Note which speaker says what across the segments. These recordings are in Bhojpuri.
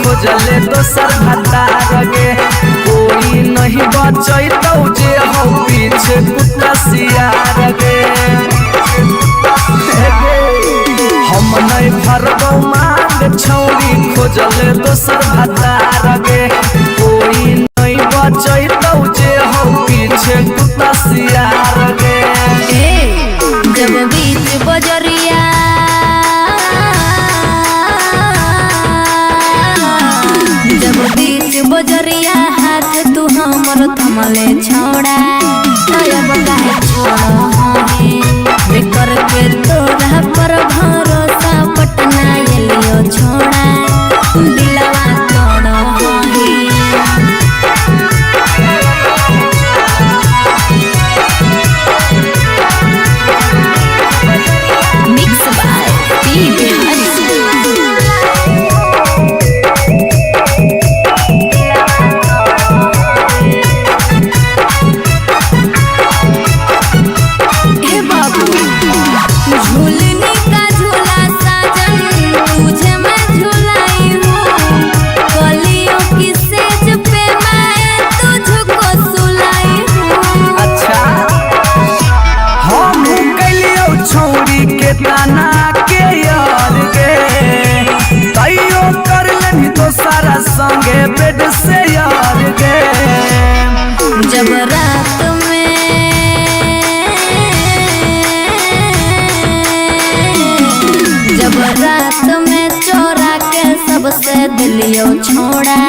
Speaker 1: खोजले दोसर भतार गे कोई नहीं बचैतौ जे हो पीछे कुत्ता सियार गे हम नहीं भरबौ मांग छौरी खोजले दोसर भतार गे कोई नहीं बचैतौ जे हो पीछे कुत्ता सियार गे
Speaker 2: जब बीच बजरिया बजरिया हाथ तू हमर थमले छोड़ा अब काहे छोड़े बेकर के तोरा पर भरोसा पटना एलियो छोड़ा दिलवा तोड़ मिक्स बाय पी बिहारी
Speaker 1: ताना के यार गे तैयो कर लेनी तो सारा संगे बेड से यार गे
Speaker 2: जब रात में चोरा के सबसे दिलियो छोड़ा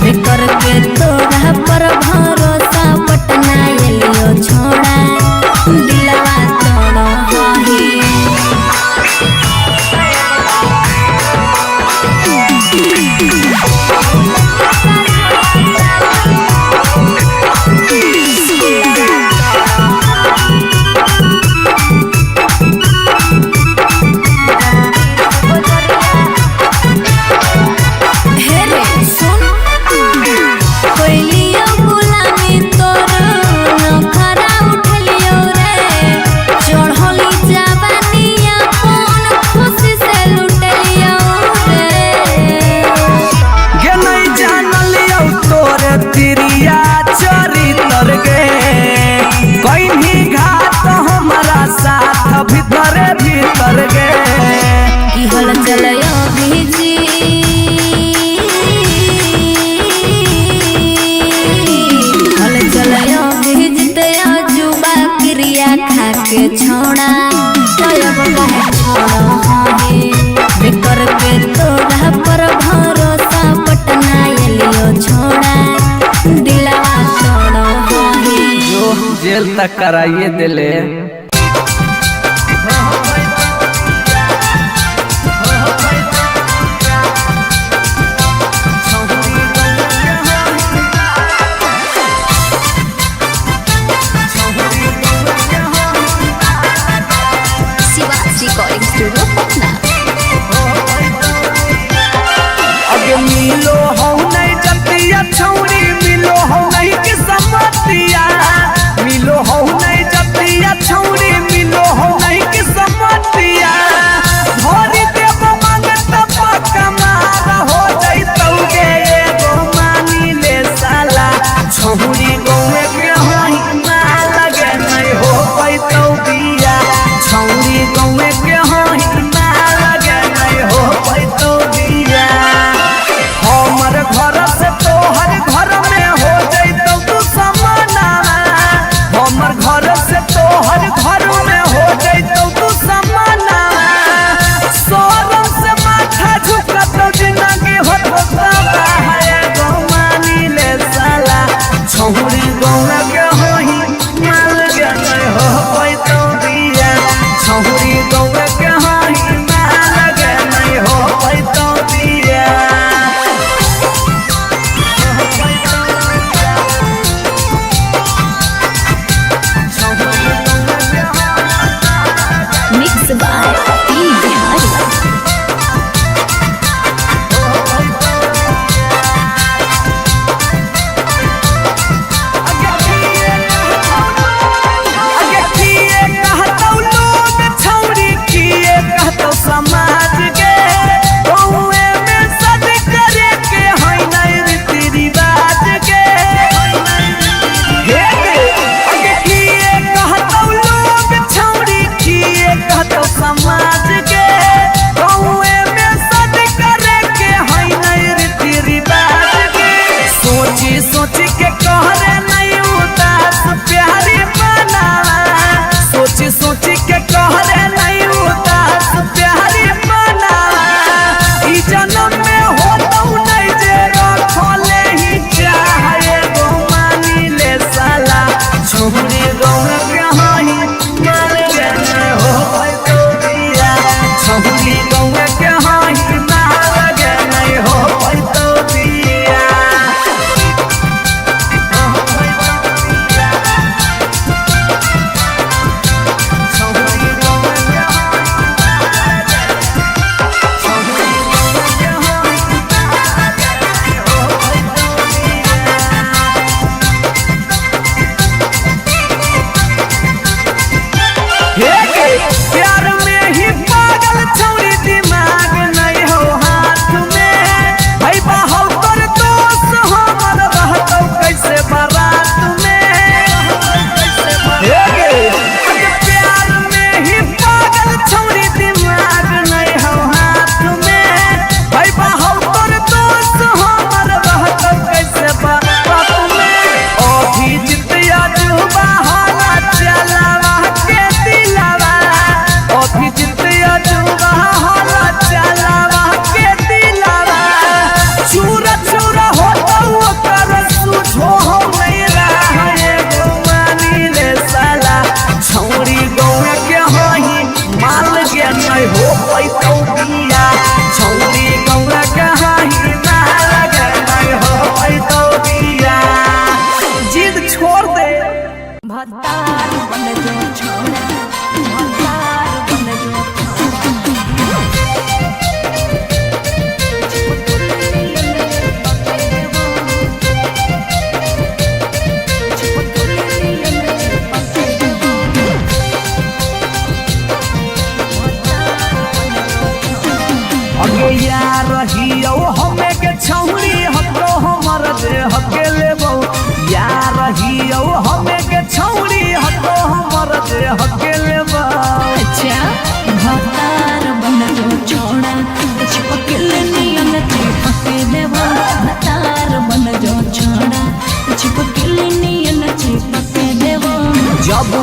Speaker 2: बेकर के तोरा पर भरोसा पटना एलियो छोड़ा दिलवा तोड़ भीतर गे की हल चलयो भीजी हल चलयो भीजते जुबा क्रिया खा के छोड़ा तब काहे छोड़े बेकर के तोरा पर भरोसा पटना एलियो छोड़ा दिलवा तोड़
Speaker 1: जो जेल तक कराइए दिले मिलो हो नहीं जतिया छौरी मिलो हो नहीं कि समतिया मिलो हो नहीं जतिया छौरी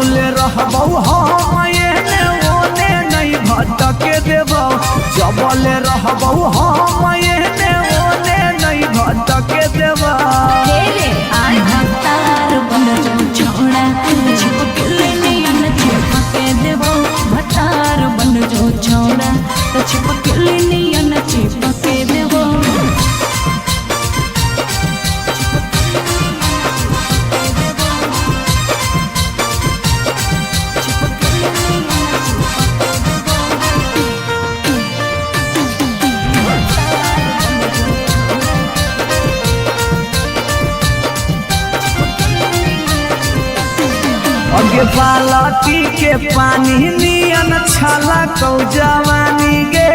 Speaker 1: जबले रहबौ हम एने ओने नहीं भटके देबौ जबले रहबौ हम एने ओने नहीं भटके देबौ
Speaker 2: भतार बन जो छोड़ा चिपकले नियन चिपके देबो भतार बन जो छोड़ा चिपकले नियन चिपके देबो
Speaker 1: अगे बालटी के पानी नियन छला कौ जवानी गे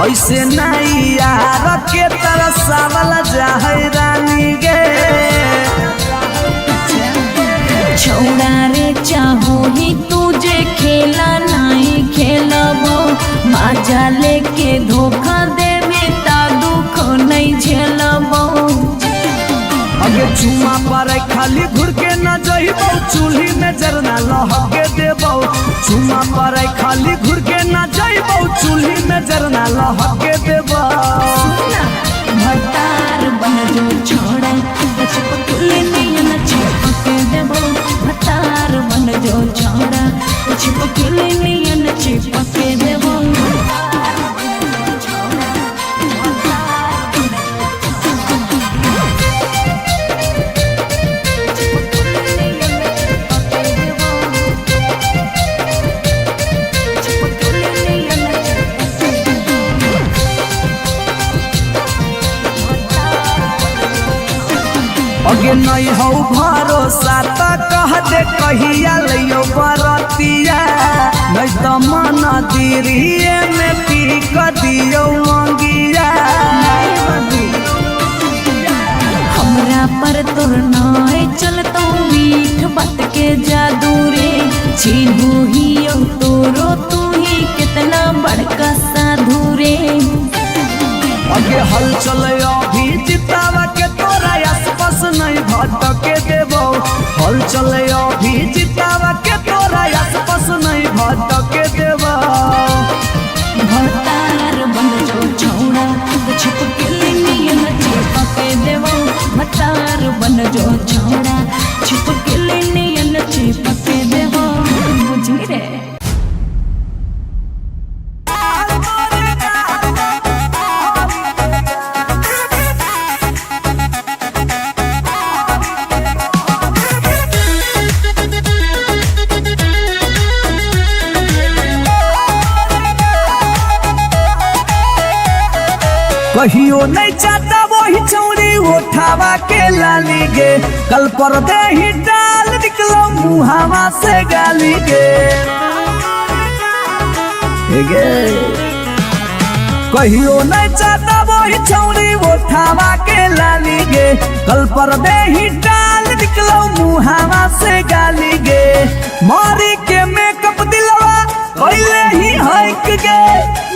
Speaker 1: ऐसे नहीं यार के तरसावल जाहै रानी गे
Speaker 2: छोड़ा रे चाहो ही तुझे खेला नहीं खेलबो मजा लेके धोखा देवे ता दुख नहीं झेलबो
Speaker 1: अगे चुमा पर खाली घुर के न जइबौ चूल्ही में जरना लहके देबौ चुमा पर खाली घुर के न जइबौ चूल्ही में जरना लहके देबौ
Speaker 2: भतार बन जो छोड़ा चिपकले नियन चिपके देबो भतार बन जो छोड़ा चिपकले नियन चिपके देबो
Speaker 1: अगे नहीं हो भरोसा त कह दे कहिया लियो बरतिया नहीं तो मन दिरिए में पी क दियो मंगिया
Speaker 2: हमरा पर तोर नाय चलतो मीठ बात के जादू रे छीनू ही तोरो तू ही कितना बड़का साधु रे
Speaker 1: अगे हल चले अभी जितावा के तोरा आसपास नहीं भटके देबो हल चले अभी जितावा के तोरा आसपास नहीं भटके देबो
Speaker 2: भतार बन जो छोड़ा चिपकले नियन चिपके देबो भतार बन जो छोड़ा चिपकले नियन चिपके देबो बुझी रे
Speaker 1: कहियो नहीं चाहता वही चौड़ी उठावा के लाली गे कल पर दे ही डाल निकलो मुहावा से गाली गे कहियो नहीं चाहता वही चौड़ी उठावा के लाली गे कल पर दे ही डाल निकलो मुहावा से गाली गे मारी के मेकअप दिलवा पहले ही हक गे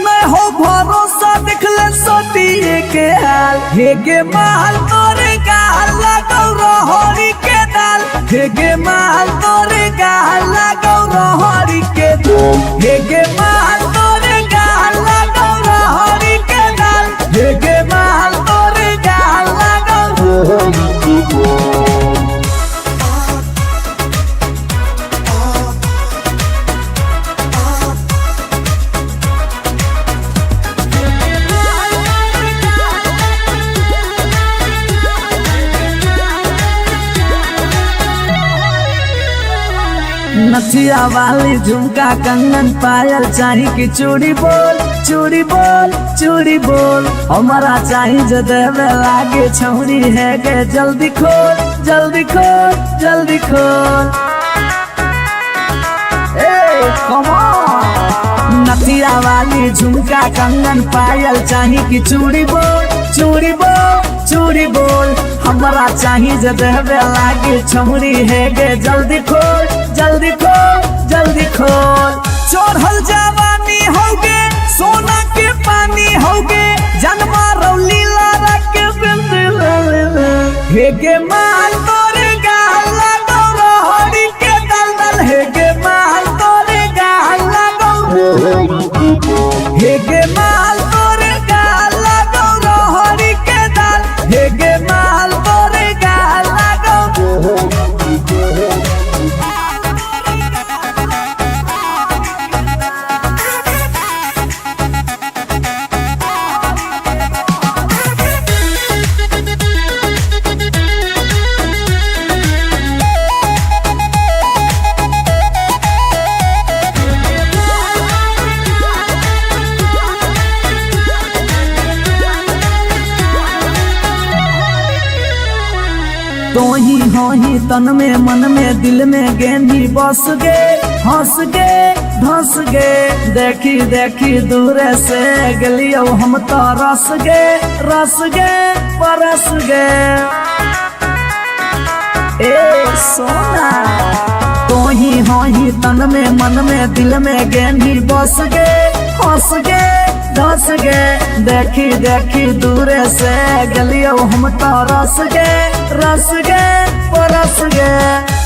Speaker 1: मैं हो भरोसा दिखले सोतिए के हाल हे गे माल तोरे गाल लगौ रहरी के दाल हे गे माल तोरे गाल लगौ रहरी के दाल हे गे माल तोरे गाल लगौ रहरी के दाल हे गे माल तोरे गाल लगौ रहरी के दाल नथिया वाली झुमका कंगन पायल चाही कि चूड़ी बोल चूड़ी बोल चूड़ी बोल हमारा चाही जो देवे लागे छौरी है गे जल्दी खोल जल्दी खोल जल्दी खोल नथिया वाली झुमका कंगन पायल चाही कि चूड़ी बोल चूड़ी बोल चूड़ी बोल हमारा चाही जो देवे लागे छौरी है गे जल्दी खोल जल्दी खोल जल्दी खोल चढ़ल जवानी होगे सोना के पानी होगे जन्मा रौली लारा के हे गे माल तोरे गाल लगौ रहरी के दल दल हे गे तो ही हो ही तन में मन में दिल में गेंदी बस गे हंस गे धस गे देखी देखी दूर से गलियो हम तो रस गे परस गे ए सोना तो ही हो ही तन में मन में दिल में गेंदी बस गे हंस गे धस गे देखी देखी दूर से गलियो हम तो रस गे परस गे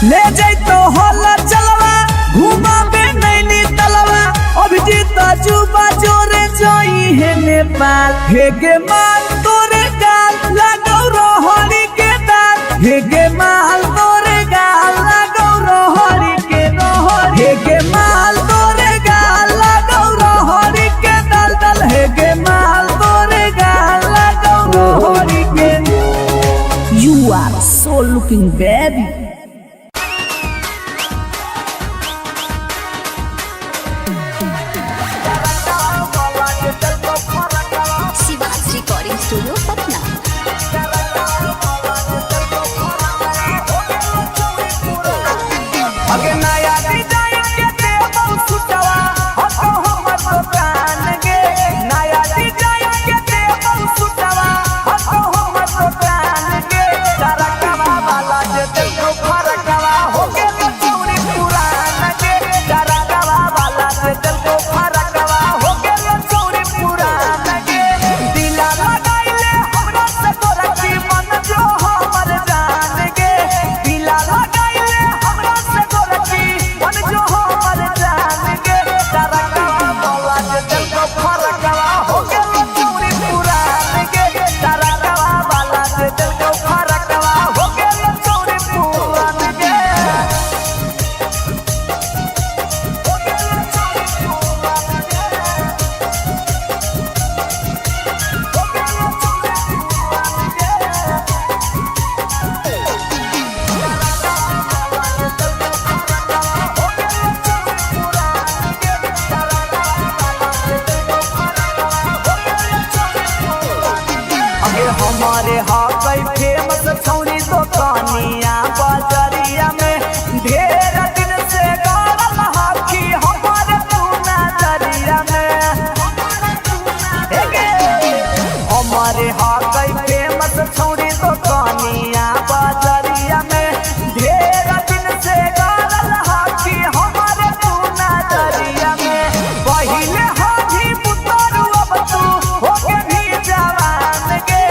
Speaker 1: ले जाई तो होला चलवा घुमा बे नैनी तलवा अभिजीत जुबा जोरे जोई है नेपाल हे गे माल तोरे गाल लागौ रोहरी के दाल हे गे माल तोरे गाल लागौ रोहरी के रोहरी हे गे माल तोरे गाल लागौ रोहरी के दाल दाल हे गे माल तोरे गाल लागौ रोहरी के You are so looking baby.
Speaker 3: Shivaj recording studio Patna.
Speaker 1: अगे नया डिजाइन के देबौ सुटवा हतो हमर दुकान गे नया डिजाइन के देबौ सुटवा हतो हमर दुकान गे डरकवा वाला जे देखो फरकवा हो गेल चौरी पुरान गे डरकवा वाला जे देखो फरकवा हो गेल चौरी पुरान गे दिला लगाइले हमरा से तोरा की मन जो हमर जान गे दिला लगाइले हमरा से तोरा की मन जो हमर जान गे डरकवा वाला जे देखो फरकवा हो गेल चौरी पुरान गे डरकवा वाला जे देखो फरकवा हो गेल चौरी पुरान गे अगे हमारे हाकै फेमस छौरी दुकानिया बाजरिया में ढेर दिन से गाड़ल हाथी हमारे तू नजरिया में हमारे हाकै फेमस छौरी दुकानिया बाजरिया में ढेर दिन से गाड़ल हाथी हमारे तू नजरिया में पहिले हाथी पुतरू अब तू होके भी जवान गे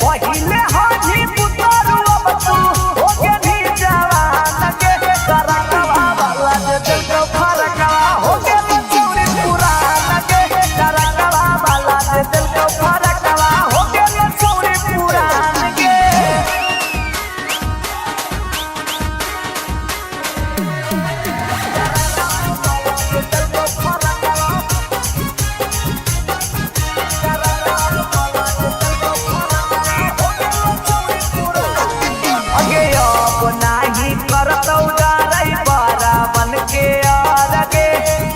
Speaker 1: पहिले हाथी पुतरू अब तू होके भी जवान गे डरकवा वाला जे देखो फरकवा हो गेल चौरी पुरान गे डरकवा वाला जे देखो फरकवा हो गेल चौरी पुरान गे अगे अब नाही करतौ डरै बड़ा बन के आगे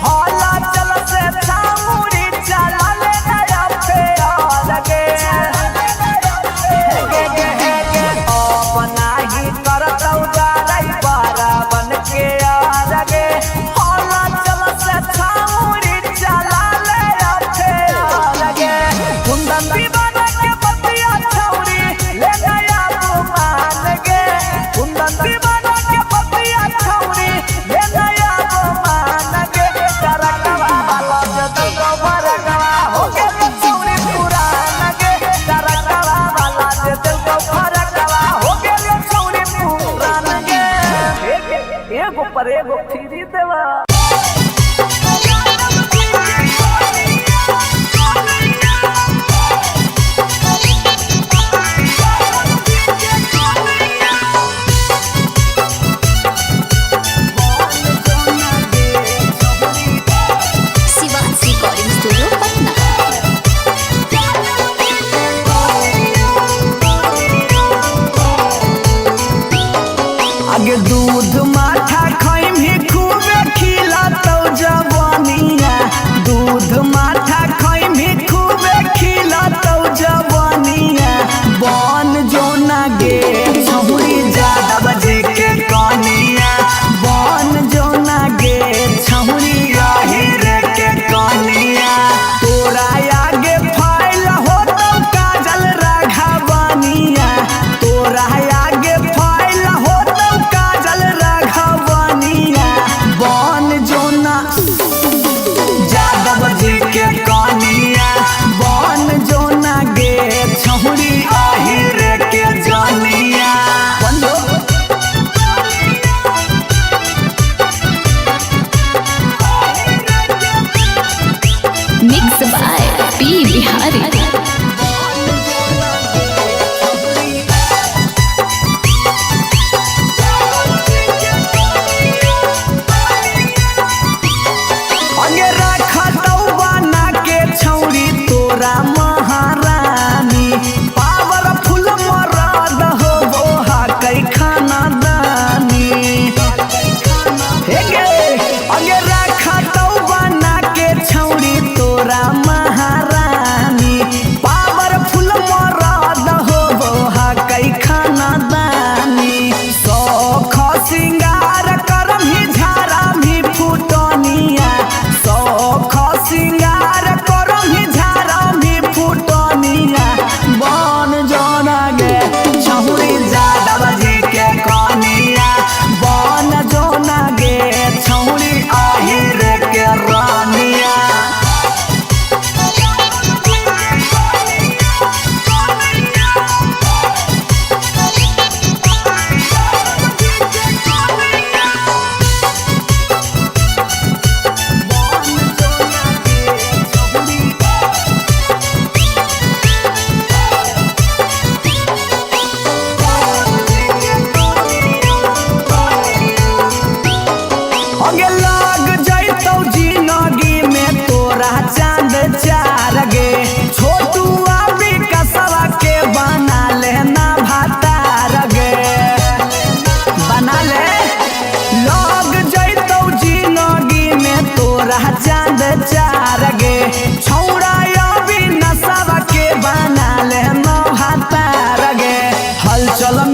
Speaker 1: हला चल से छामुरी चला ले नया पे आगे अब नाही करतौ डरै बड़ा बन के आगे हला चल से छामुरी चला ले पे आगे कुंदन दीवाना के बतिया छौरी ले नया मान गे कुंदन दीवाना के बतिया छौरी ले नया मान गे डरकवा वाला जे देखो फरकवा हो गेल चौरी पुरान गे डरकवा वाला जे देखो फरकवा हो गेल चौरी पुरान गे एगो पर एगो फ्री देवा
Speaker 3: शिवाज रिकॉर्डिंग स्टूडियो पटना।
Speaker 1: आगे दूध माठा खैम ही खूबे खिलातौ जवानिया दूध माठा खैम ही खूबे खिलातौ जवानिया बन जो ना गे छहुरी जा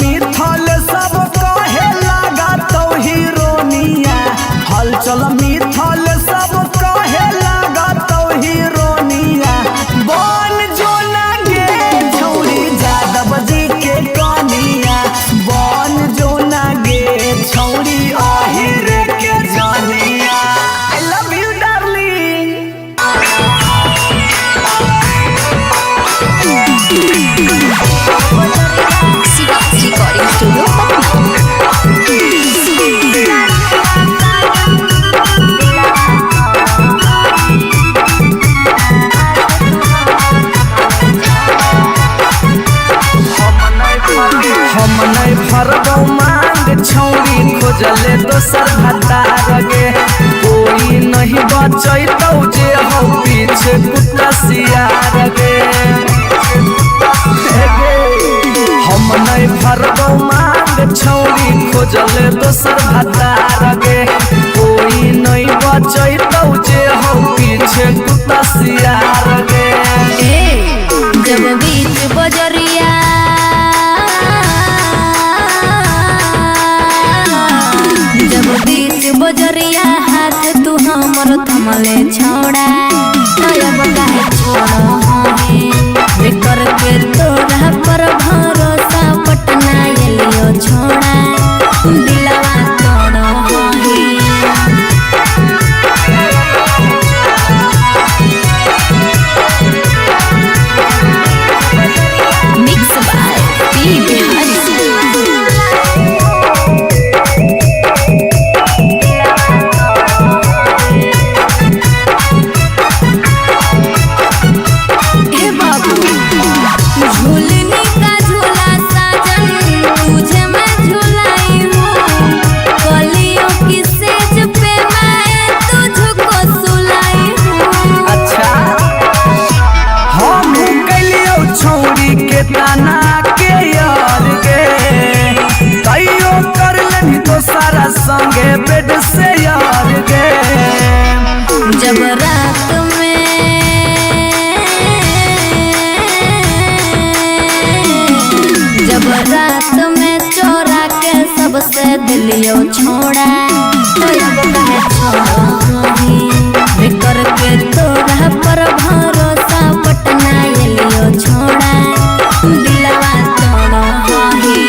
Speaker 1: मिथल सब कहे लगा तो हीरोनिया हलचल मिथल सब कहे लगा तो हीरोनिया बन जो ना गे छौरी जादव जी के कनिया बन जो ना गे छौरी अहिर के जानिया I love you darling
Speaker 3: Shivaj recording studio
Speaker 1: हम नहीं भरबौ मांग छौरी खोजले दोसर भतार गे कोई नहीं बचैतौ जे हौ पीछे कुत्ता सियार गे हम नहीं भरबौ मांग छौरी खोजले दोसर भतार गे कोई नहीं बचैतौ जे हौ पीछे कुत्ता सियार गे
Speaker 2: जब बीच बजरिया जब बीच बजरिया हाथ तू हमर थमले छोड़ा अब काहे छोड़ो है बेकर के तोरा पर भरोसा पटना एलियो छोड़ा दिलवा तोड़ो है मिक्स बाय पी बिहारी झूलने का झूला साजन तुझे मैं झूलाई हूँ कलियों की सेज पे मैं तुझको सुलाई हूँ
Speaker 1: अच्छा हम कलियो छौरी के ताना के यार गे कहियो कर लेनी तो सारा संगे बेड से यार गे
Speaker 2: जब रात में चोरा के सबसे दिलियो छोड़ा तो अब काहे छोड़ो ही बेकर के तोरा पर भरोसा पटना एलियो छोड़ा दिलवा तोड़ो ही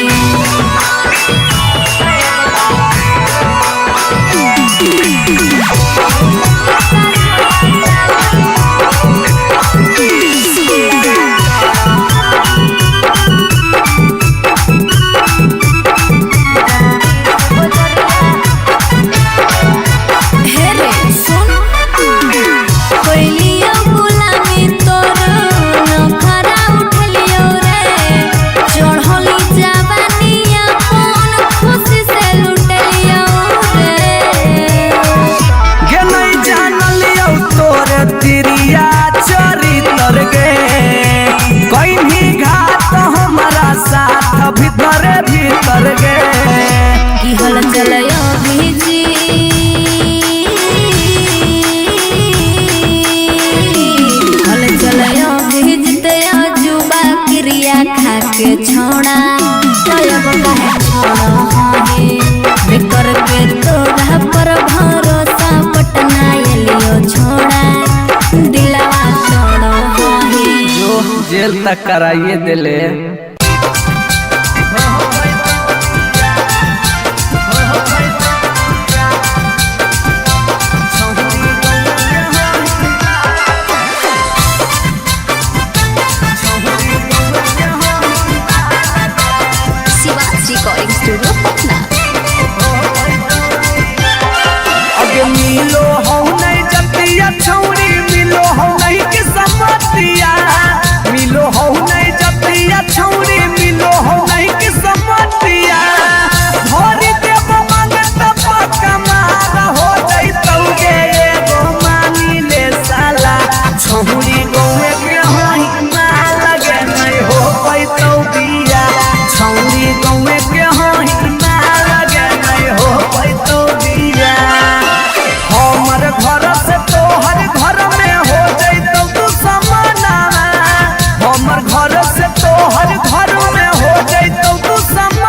Speaker 2: भीतर गे की हल चलयो भीजी हल चलयो भीजते जुबा क्रिया खा के छोड़ा अब काहे छोड़ो है बेकर के तोरा पर भरोसा पटना एलियो छोड़ा दिलवा तोड़ो है
Speaker 1: जो जेल तक कराइए दिले
Speaker 3: रिकॉर्डिंग स्टूडियो पटना
Speaker 1: अगे मिलो हो नहीं जतिया छौरी मिलो हो नहीं कि समतिया मिलो हो नहीं जतिया छौरी मिलो हो नहीं कि समतिया भरी देव मांगत पक्का मार हो जइतौ गे एगो मानी ले साला छौरी गौए के होई मार लगे नहीं हो पैतौ बिया छौरी गौए के होई मार लगे नहीं हो पैतौ बिया हमर घर से तोहर घर में हो जइतौ तू समाना हमर घर से तोहर घर में हो जइतौ तू समाना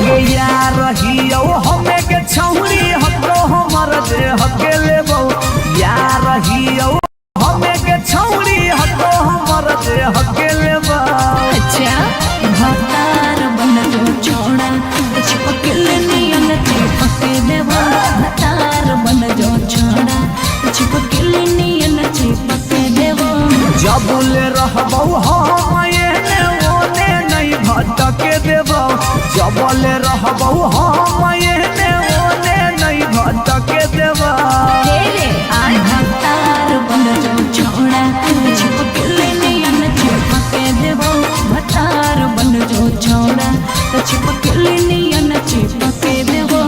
Speaker 1: अगे यार रहियो हमें के छौरी हतो हमर जे हके लेबो यार रहियो हमें के छौरी हतो हमर जे हके लेबो।
Speaker 2: अच्छा भतार बन जो छोड़ा चिपक नियन चिपक देबो भतार बन जो छोड़ा चिपक नियन चिपक देबो।
Speaker 1: जबुले रहबो हम एने ओने नहीं भटके देबो जबले रहबो हम एने ओने नहीं भटके देबो।
Speaker 2: भतार बन जो छोड़ा चिपक नियन चिपक देबो भतार बन जो छोड़ा चिपक नियन चिपक देबो।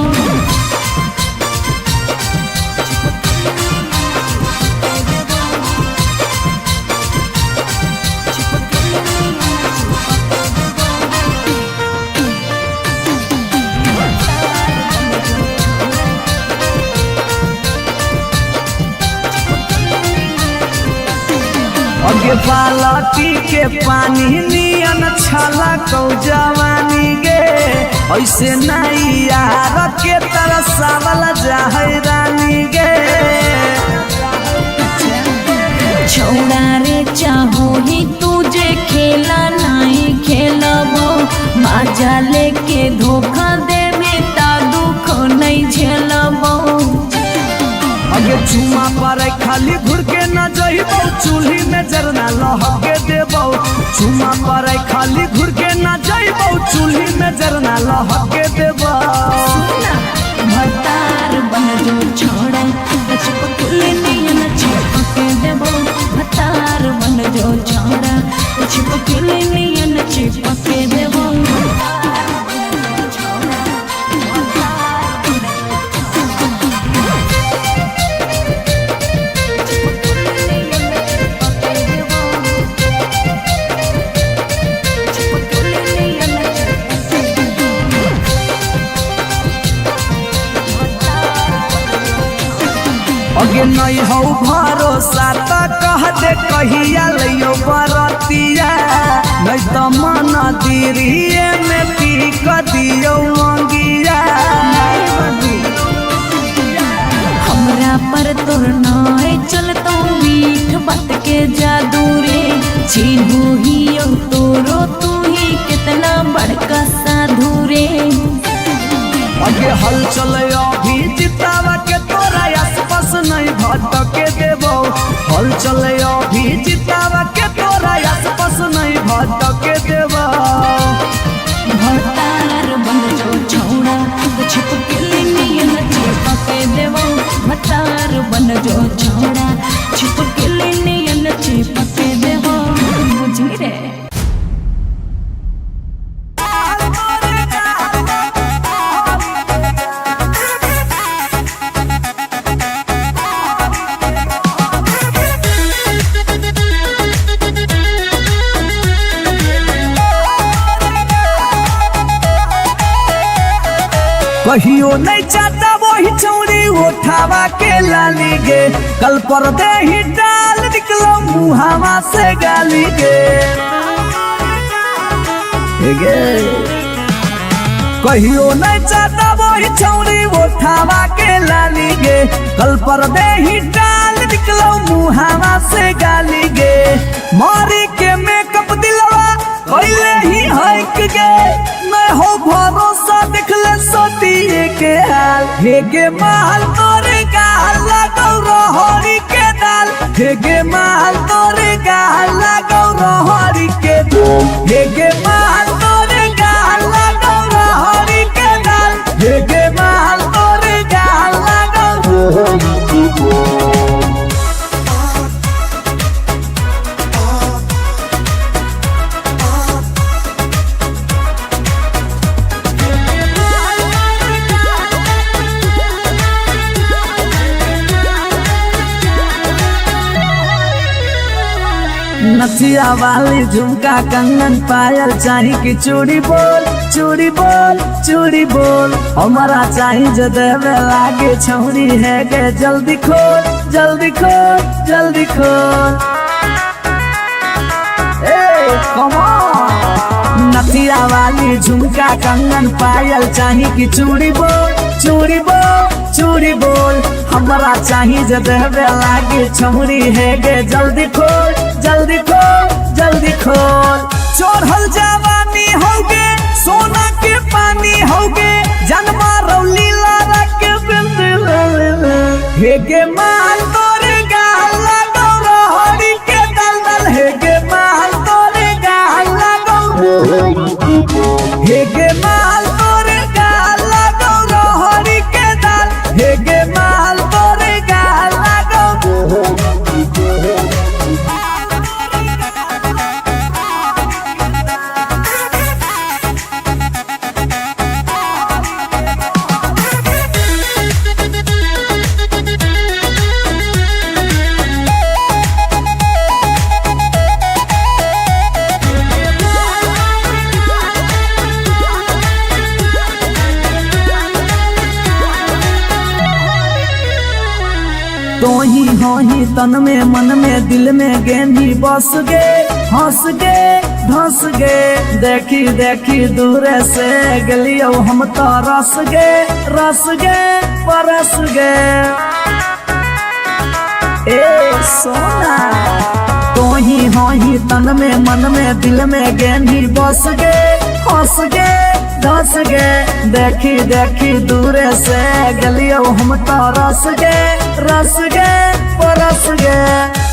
Speaker 1: अगे बालटी के पानी नियन छला कौ जवानी गे ऐसे नहीं यार के तरसावल जाहै रानी गे।
Speaker 2: छोड़ा रे चाहो ही तुझे खेला नहीं खेलबो मजा लेके धोखा दे में ता दुख नहीं झेलबो।
Speaker 1: अगे चुमा पर खाली घुर के न जइबो चूल्ही में जरना लहके देबो चुमा पर खाली घुर के न जइबो चूल्ही में जरना लहके देबो।
Speaker 2: भतार बन जो छोड़ा चिपक नियन चिपक देबो भतार बन जो छोड़ा चिपक नियन चिपक देबो।
Speaker 1: अगे नहीं हो भरोसा त कह दे कहिया लियो बरतिया नहीं तो मन दिरिए में पी क दियो मंगिया।
Speaker 2: हमरा पर तोर नाय चलतो मीठ बात के जादू रे चिन्हू ही तोरो तू ही कितना बड़का साधु रे।
Speaker 1: अगे हल चले अभी जितावा के तोरा आसपास नहीं भटके देबो हल चले अभी जितावा के तोरा आसपास नहीं भटके देबो।
Speaker 2: भतार बन जो छोड़ा चिपक नियन चिपक देबो भतार बन जो छोड़ा चिपक नियन चिपक देबो बुझी रे।
Speaker 1: कहियो नहीं चाहता वही चौड़ी उठावा के लाली गे कल पर दे ही डाल निकलो मुहावा से गाली गे। कहियो नहीं चाहता वही चौड़ी उठावा के लाली गे कल पर दे ही डाल निकलो मुहावा से गाली गे। मारी के मेकअप दिलवा पहले ही हक गे मैं हो भरोसा दिखले सोतिए के हाल हेगे माल तोरे गाल लगौ रहरी के दाल हेगे माल तोरे गाल लगौ रहरी के दाल हेगे माल तोरे गाल लगौ रहरी के दाल हेगे माल तोरे गाल लगौ रहरी के दाल। नथिया वाली झुमका कंगन पायल चाही की चूड़ी बोल चूड़ी बोल चूड़ी बोल हमारा चाही जो देवे लागे छौरी है गे जल्दी खोल जल्दी खोल जल्दी खोल। ए कम ऑन नथिया वाली झुमका कंगन पायल चाही कि चूड़ी बोल चूड़ी बोल चूड़ी बोल हमरा चाही जे देवे लागे छौरी है गे जल्दी खोल जल्दी खोल जल्दी खोल चोरहल जवानी होगे सोना के पानी होगे जन्मा रौली लारा के बिंद हे गे माल तोरे गाल लगो रोहड़ी के दलदल हे गे माल तोरे गाल लगो हे गे माल तोरे गाल लगो रोहड़ी के दल हे गे माल तोरे गाल लगो तो ही हो ही तन में मन में दिल में गेंदी बस गे हंस गे धस गे देखी देखी दूर से गलियो हम तो रस गे परस गे ए सोना तो ही हो ही तन में मन में दिल में गेंदी बस गे हंस गे धस गे देखी देखी दूर से गलियो हम तो रस गे परस गे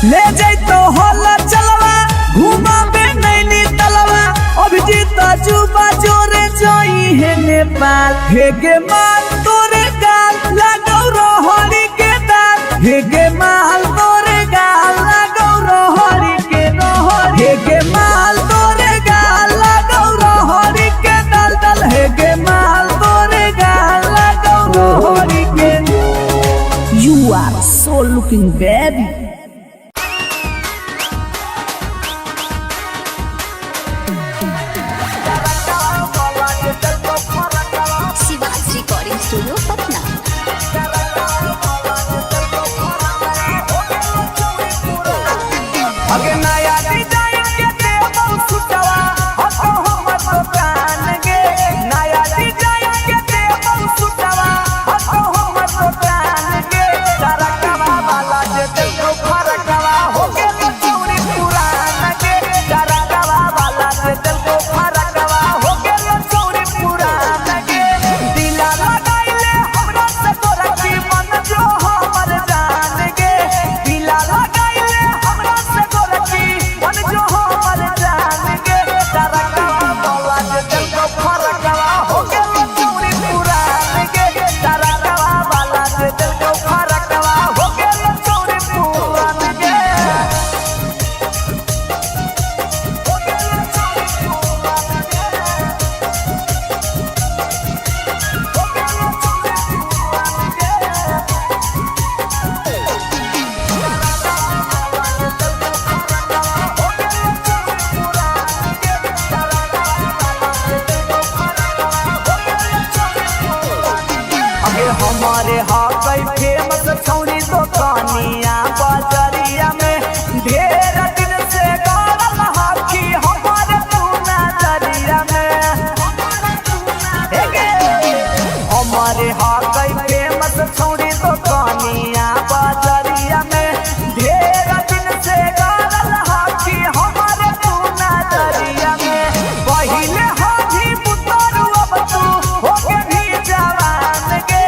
Speaker 1: ले जैतो होला चलवा घुमा बे नैनी तलवा अभिजीत जुबा जोरे जोई है नेपाल हे गे माल तोरे गाल लगौ रोहड़ी के दाल हे गे माल तोरे गाल लगौ रोहड़ी के रोहड़ी हे गे माल तोरे गाल लगौ रोहड़ी के दल दल हे गे माल तोरे गाल लगौ रोहड़ी के You are so looking baby.
Speaker 3: Shivaj recording studio Patna.
Speaker 1: अगे नया डिजाइन के देबो सुटवा हतो हमर दुकान गे नया डिजाइन के देबो सुटवा हतो हमर दुकान गे तरकवा वाला जे देखो फरकवा हो गेल चौरी पुरान गे तरकवा वाला जे देखो फरकवा हो गेल चौरी पुरान गे दिला लगाइले हमरा से तोरा की मन जो हमर जान गे दिला लगाइले हमरा से तोरा की मन जो हमर जान गे तरकवा वाला जे देखो फरकवा हो गेल चौरी पुरान गे तरकवा वाला जे देखो फरकवा हो गेल चौरी पुरान गे हो गेल चौरी पुरान गे अगे हमारे हाकई फेमस छौरी दुकानिया बाजरिया में ढेर दिन से गाड़ल हाकी हमारे पूना दरिया में हमारे हाकई फेमस छौरी दुकानिया बाजरिया में ढेर दिन से गाड़ल हाकी हमारे पूना दरिया में पहिले हाजी पुतरू अब तू हो के भी जवान गे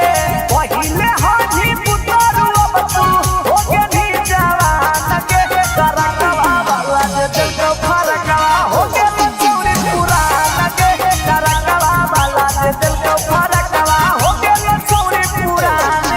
Speaker 1: पहिले हाजी पुतरू अब तू हो के भी जवान गे तरकवा वाला जे देखो फरकवा हो गेल चौरी पुरान गे तरकवा वाला जे देखो फरकवा हो गेल चौरी पुरान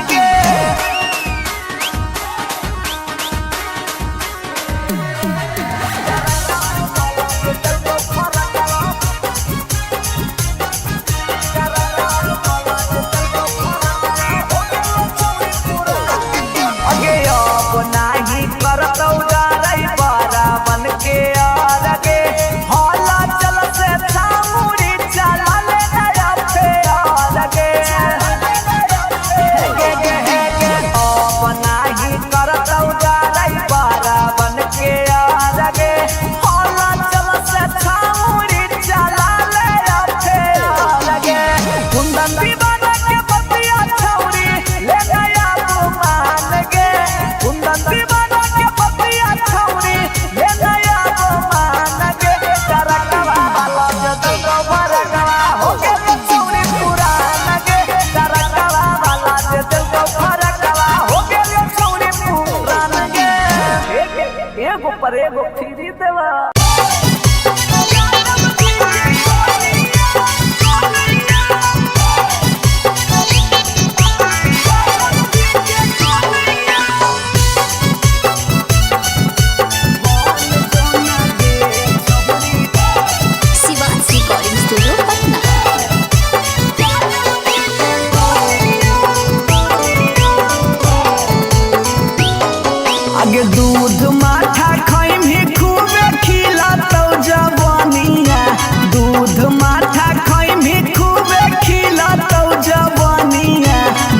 Speaker 1: माथा खैमी खूबे खिलतौ जवानिया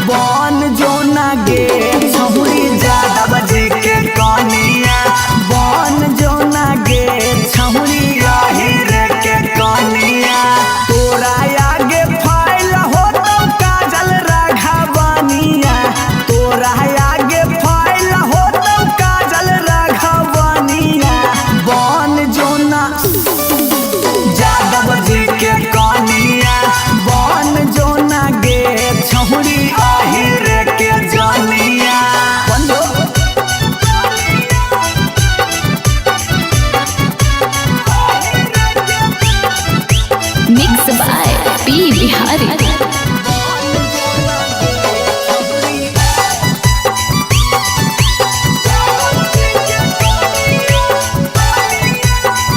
Speaker 1: बन जो ना गे छौरी जादव जी के कनिया बन जो ना गे छौरी आहिर के कनिया तोरा आगे फाइल होतौ काजल राघवनिया तोरा आगे फाइल होतौ काजल राघवनिया बन जो ना जादव जी के कनिया बन जो ना गे छौरी आहिर के जनिया बंदो
Speaker 2: मिक्स बाय पी बिहारी।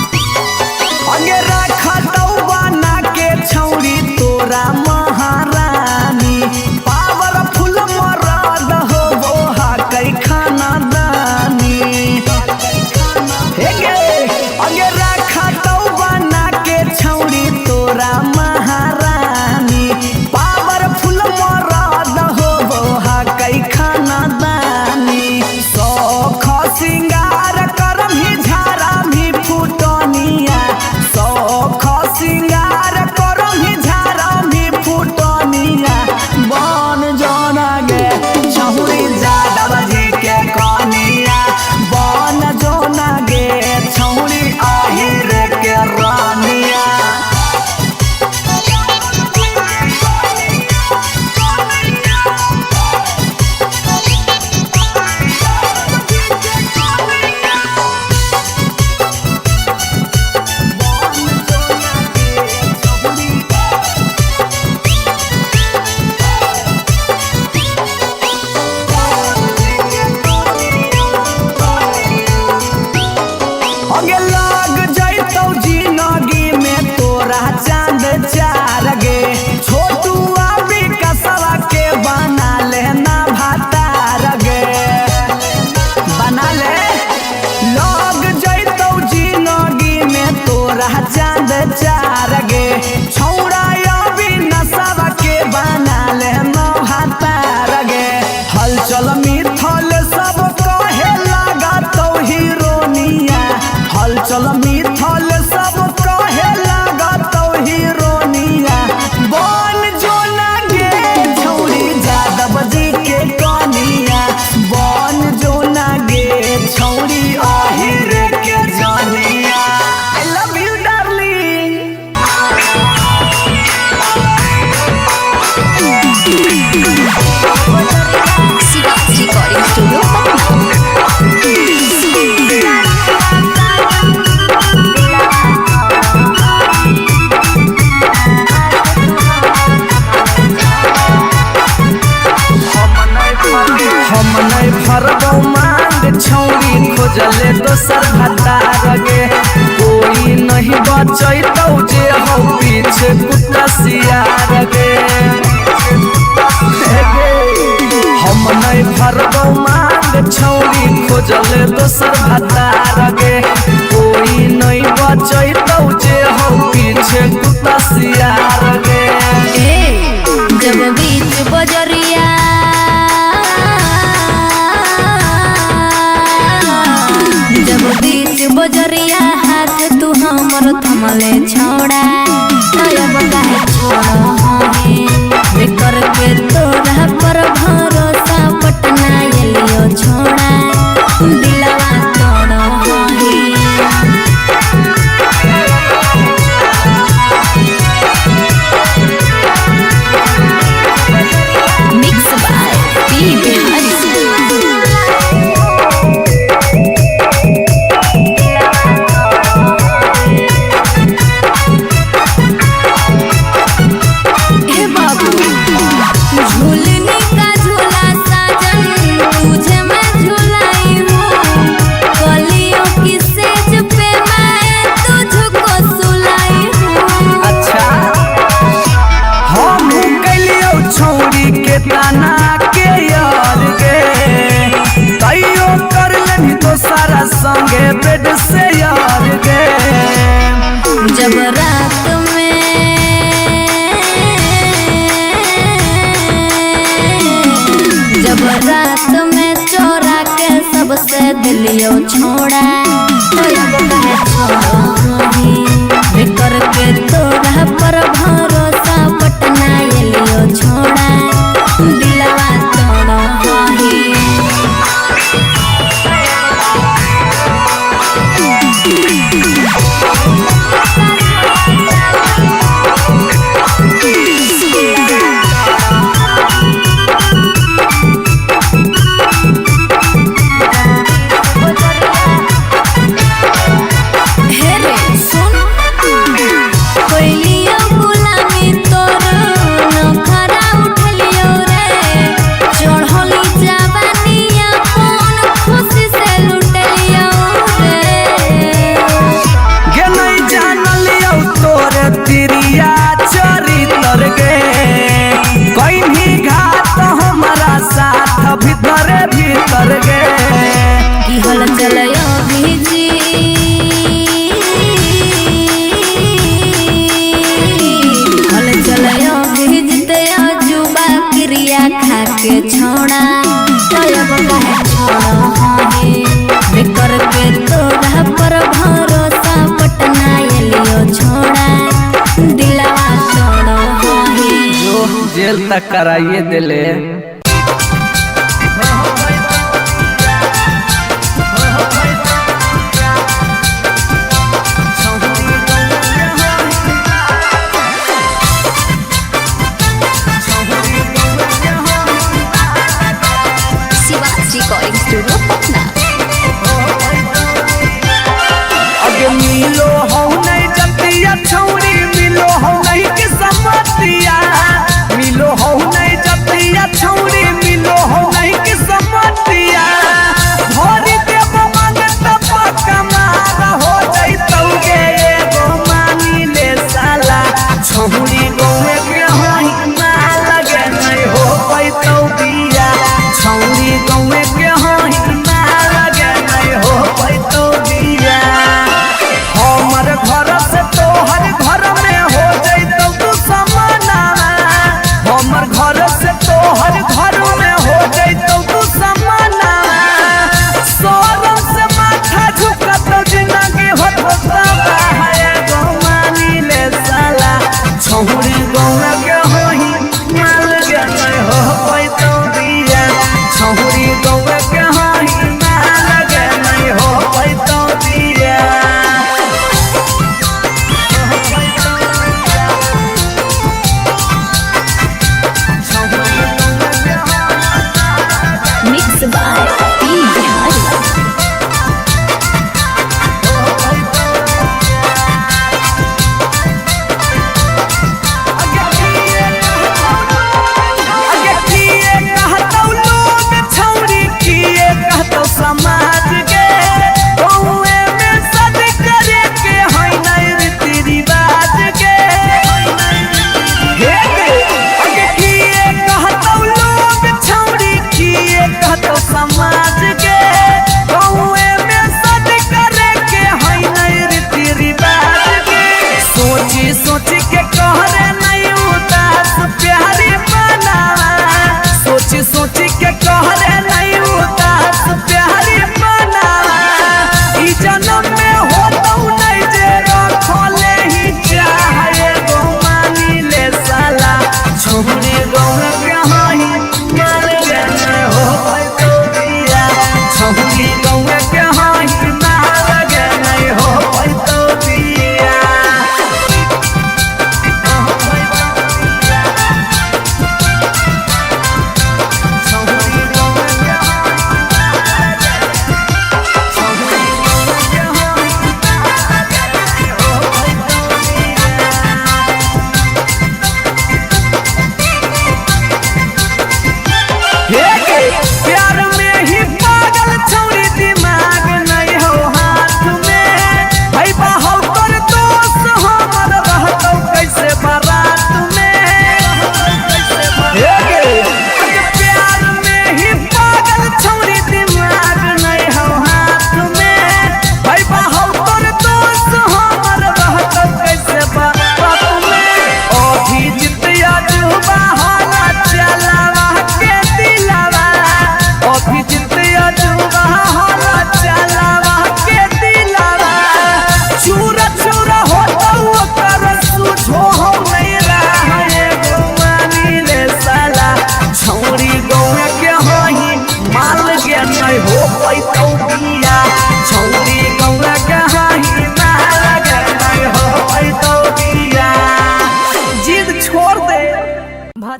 Speaker 1: अगे रखतौ बना के छौरी तोरा महारानी पावरफुल मरद होबो हकै खानदानी हे गे अगे रखतौ बना के छौरी तोरा महारानी पावरफुल मरद होबो हकै खानदानी सौख सिंगार करमही झारामी फुटनिया सौख सिंगार करमही झारामी फुटनिया बन जोना गे छौरी जादव जी के कनिया बन जोना गे छौरी आहिर के रानिया अगे लग जैतौ जिंदगी में तोरा चांद चार गे छोटू अभी कसवा के बना लेना भातार गे बना ले लग जैतौ जिंदगी में तोरा चांद चार गे छौड़ा अभी नसवा के बना लेना भातार गे हलचल मिथल सब कहे लागतौ हीरोनिया हलचल मिथल सब कहे लागतौ हीरोनिया बन जो ना गे छौरी जादव जी के कनिया बन जो ना गे छौरी आहिर के जनिया I love you darling
Speaker 3: Shivaji recording studio Patna.
Speaker 1: हम नहीं भरबौ मांग छौरी खोजले दोसर भतार गे कोई नहीं बचैतौ जे हौ पीछे कुत्ता सियार गे हे गे हम नहीं भरबौ मांग छौरी खोजले दोसर भतार गे कोई नहीं बचैतौ जे हौ पीछे कुत्ता सियार गे
Speaker 2: जब बीच बजरिया जब बीच बजरिया हाथ तू हमर थमले छोड़ा तब काहे छोड़ हे करके तोरा पर भरोसा पटना एलियो छोड़ा दिलवा तोड़ हे मिक्स बाय पी बिहारी।
Speaker 1: संगे बेड से यार गे
Speaker 2: जब रात में कहे दिलियो छोड़ा करके तोरा पर भरोसा पटना एलियो छोड़ा दिलवा तोड़ा
Speaker 1: भीतर भीतर गे
Speaker 2: की हल चलयो भीजी हल चलयो भीजते जुबा क्रिया खा के छोड़ा तब कहे छोड़ा बेकर के तोरा पर भरोसा पटना एलियो छोड़ा दिलवा छोड़ा
Speaker 1: जो जेल तक कराइए दिले
Speaker 3: रिकॉर्डिंग स्टूडियो पटना।
Speaker 1: अगे मिलो हो नहीं जतिया छौरी मिलो हो नहीं के समतिया मिलो हो नहीं जतिया छौरी मिलो हो नहीं के समतिया भरी देव मांगत पकमार हो जइतौगे एगो मानी ले साला छौरी गोमे के होई ना लगे नहीं हो पैतौ बिया छौरी गोमे के होई ना लगे नहीं हो पैतौ बिया हमर घर से तोहर घर में हो जइतौ तू समाना हमर घर से तोहर घर में हो जइतौ तू समाना सोरम से माथा झुकत जिंदगी होता है गो मानी ले साला छौरी गौना के होई माल के नहीं हो पैतौ बिया छौरी गौना के होई माल के नहीं हो पैतौ बिया
Speaker 2: मिक्स बाय पी बिहारी
Speaker 1: अगे किए कहतौ लोग छौरी किए कहतौ समाज के गौए में सद करे के होई नहीं रीति रिवाज के हे अगे किए कहतौ लोग छौरी किए कहतौ समाज के गौए में सद करे के होई नहीं रीति रिवाज के सोची सोची के कहरे नहीं उदास प्यारी बना सोची सोची के कहरे नहीं उदास प्यारी बना ई जन्म में होतौ नहीं जे रखले ही चाहे गो मानी ले साला छौरी गौना के होई माल के नहीं हो पैतौ बिया छौरी गौना के होई माल के नहीं हो पैतौ बिया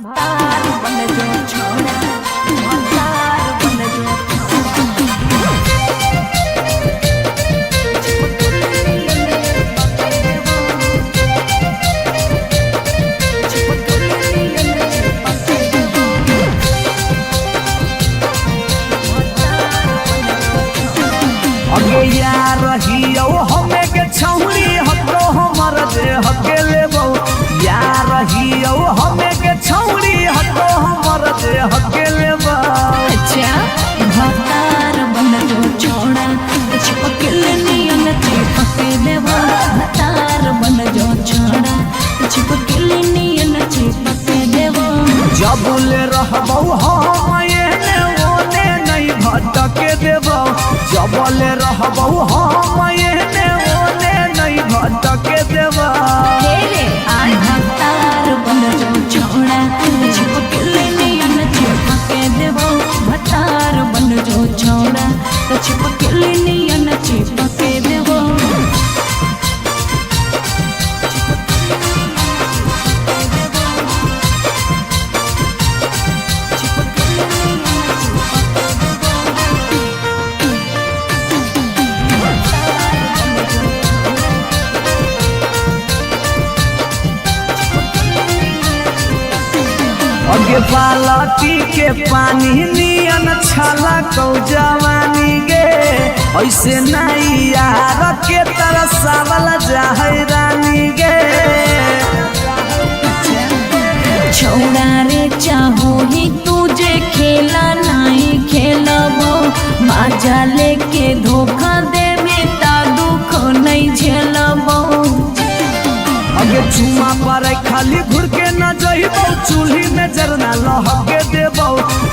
Speaker 2: भतार बन जो छोड़ा भतार बन जो
Speaker 1: अगे यार रहियो हमें के छौरी हको हमर दे हके लेबो यार रहियो हमें के छौरी हको हमर दे हके लेबो।
Speaker 2: अच्छा भतार बन जो छोड़ा चिपकल नियन चिपके देवा भतार बन जो छोड़ा चिपकल नियन चिपके देवा।
Speaker 1: जबुले रहबो हम एने ओने नहीं भटके देबो जबले रहबो हम एने ओने नहीं भटके देबो।
Speaker 2: भतार बन जो छोड़ा चिपकल नियन चिपके देवा भतार बन जो छोड़ा चिपकल नियन चिपके देवा।
Speaker 1: अगे बालटी के पानी नियन छला कौ जवानी गे ऐसे नहीं यार के तरसावल जाहै रानी गे।
Speaker 2: छोड़ा रे चाहो ही तुझे खेला नहीं खेलबो बाजा लेके धोखा दे बेटा दुख नहीं झेलबो।
Speaker 1: अगे चुमा पर खाली घुर के न जइबो चूल्ही में जरना लहके देबो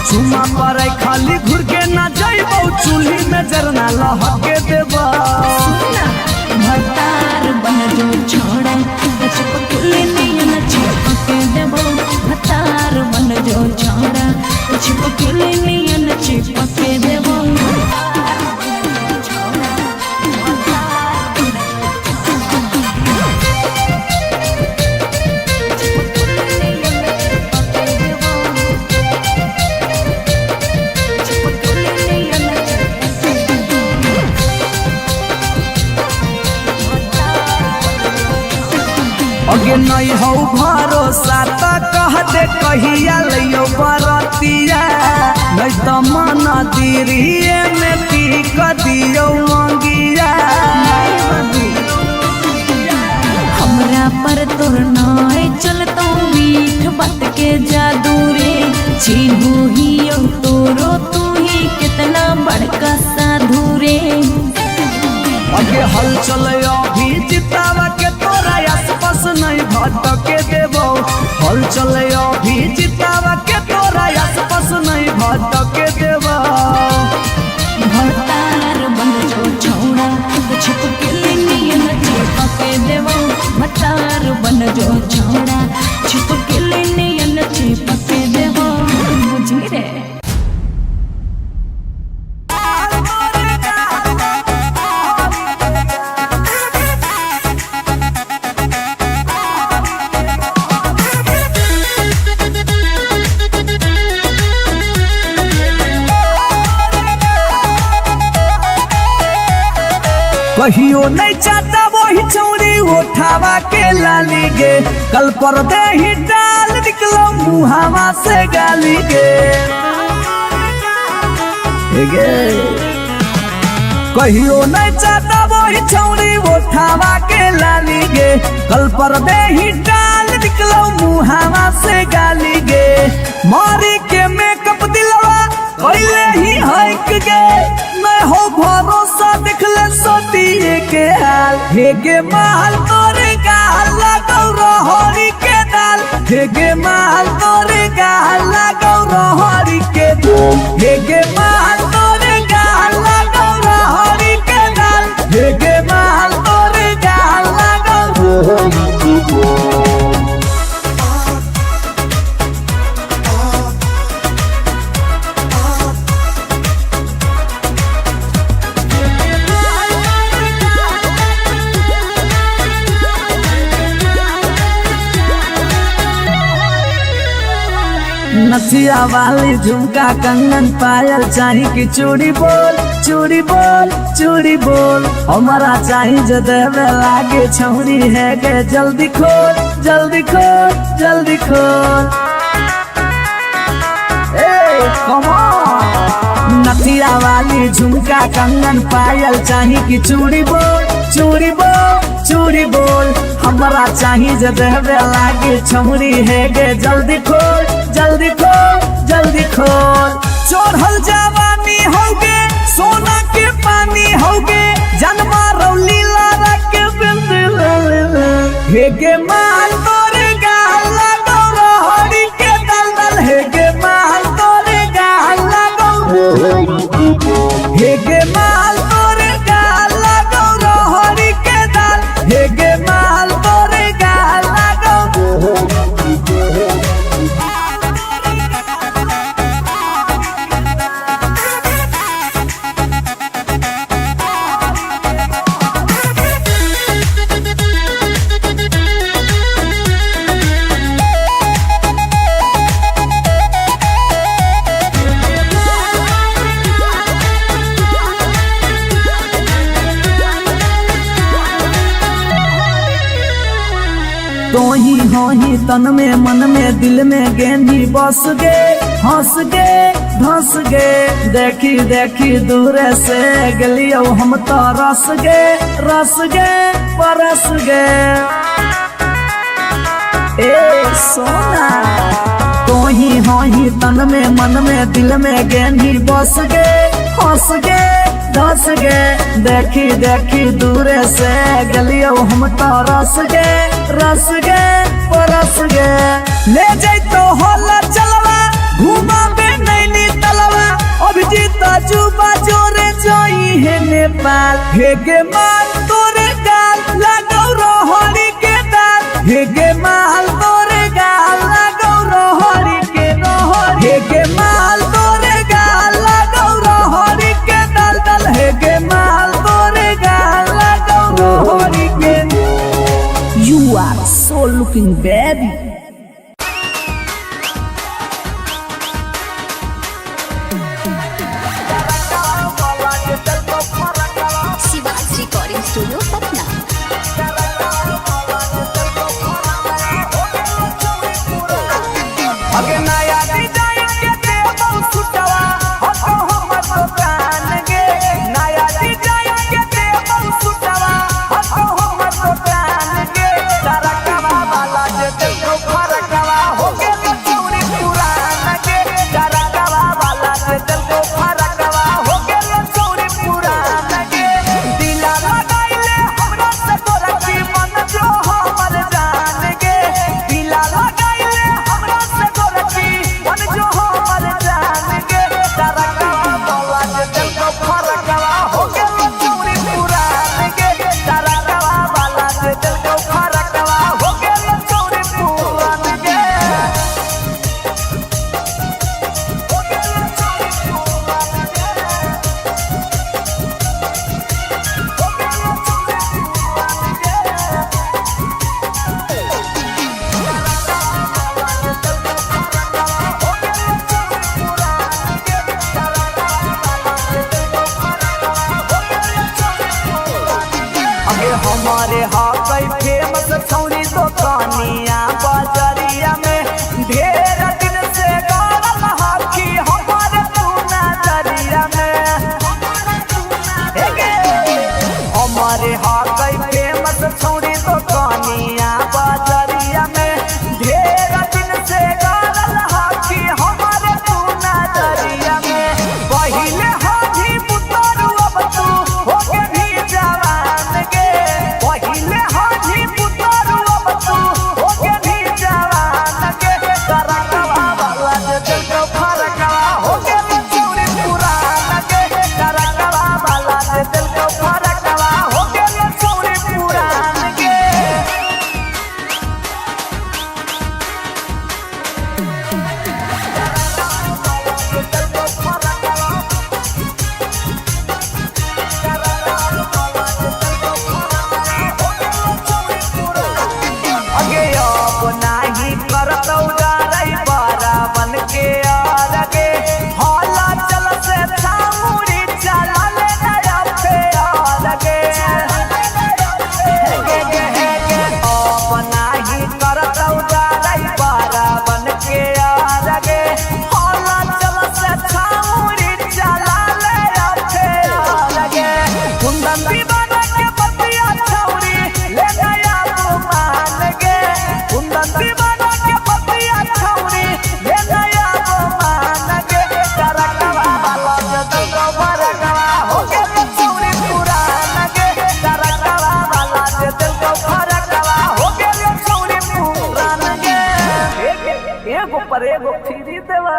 Speaker 1: चुमा पर खाली घुर के न जइबो चूल्ही में जरना लहके देबो।
Speaker 2: भतार बन जो छोड़ा चिपकल नियन चिपके देबो भतार बन जो छोड़ा चिपकल नियन चिपके देबो।
Speaker 1: अगे नहीं हो भरोसा त कह दे कहिया लियो बरतिया नहीं तो मन दिरिए में टीक दियो मंगिया।
Speaker 2: हमरा पर तोर नाय चलतो मीठ बात के जादू रे चिन्हू ही तोरो तू ही कितना बड़का साधु रे।
Speaker 1: अगे हल चले अभी जितावा के तोरा आसपास नहीं भटके देबो हल चले अभी जितावा के तोरा आसपास नहीं भटके देबो।
Speaker 2: भतार बन जो छोड़ा चिपकल नियन चिपके देबो भतार बन जो छोड़ा चिपकल नियन चिपके देबो बुझी रे।
Speaker 1: कहियो नहीं चाहता वही चौड़ी उठावा के लाली गे कल पर दे ही डाल निकलो मुहावा से गाली गे। कहियो नहीं चाहता वही चौड़ी उठावा के लाली गे कल पर दे ही डाल निकलो मुहावा से गाली गे। मारी के मेकअप दिलवा पहले ही हक गे मैं हो भरोसा दिखले सोतिए के हाल हेगे माल तोरे गाल लगौ रहरी के दाल हेगे माल तोरे गाल लगौ रहरी के दाल हेगे माल तोरे गाल लगौ रहरी के दाल हेगे माल तोरे गाल लगौ रहरी के दाल। नथिया वाली झुमका कंगन पायल चाही की चूड़ी बोल चूड़ी बोल चूड़ी बोल हमारा चाही जो देवे लागे छौरी है गे जल्दी खोल जल्दी खोल जल्दी खोल। Come on! नथिया वाली झुमका कंगन पायल चाही की चूड़ी बोल चूड़ी बोल चूड़ी बोल हमारा चाही जो देवे लागे छौरी है गे जल्दी खोल जल्दी खोल जल्दी खोल। चोरहल जवानी होगे सोना के पानी होगे जन्मा रौली लारा के बिंद हे गे माल तोरे गाला गौरा हरी के दलदल हे गे माल तोरे गाला गौरा हे गे माल तोरे गाला गौरा हरी के दल हे गे माल तोरे गाला गौरा। तो ही हो ही तन में मन में दिल में गेंदी बस गे हंस गे धंस गे देखी देखी दूर से गलियो हम तो रस गे परस गे ए सोना। तो ही हो ही तन में मन में दिल में गेंदी बस गे हंस गे धंस गे देखी देखी दूर से गलियो हम तो रस गे परस गे। ले जाई तो होला चलवा घुमा बे नैनी तलवा अभिजीत जुबा जोरे जोई है नेपाल हे गे माल तोरे गाल लागौ रोहरी के दाल हे गे माल तोरे गाल लागौ रोहरी के रोहरी हे गे माल तोरे गाल लागौ रोहरी के दल दल हे गे माल तोरे गाल लागौ रोहरी के। You are so looking baby.
Speaker 3: Shivaj recording studio Patna.
Speaker 1: अगे नया डिजाइन के देबो सुटवा हतो हमर दुकान गे नया डिजाइन के देबो सुटवा हतो हमर दुकान गे तरकवा वाला जे देखो फरकवा हो गेल चूड़ी पुरान गे तरकवा वाला जे देखो फरकवा हो गेल चूड़ी पुरान गे दिला लगाइले हमरा से तोरा की मन जो हमर जान गे दिला लगाइले हमरा से तोरा की मन जो हमर जान गे तरकवा वाला जे देखो फरकवा हो गेल चूड़ी पुरान गे तरकवा वाला जे देखो फरकवा हो गेल चूड़ी पुरान एगो पर एगो फ्री देवा।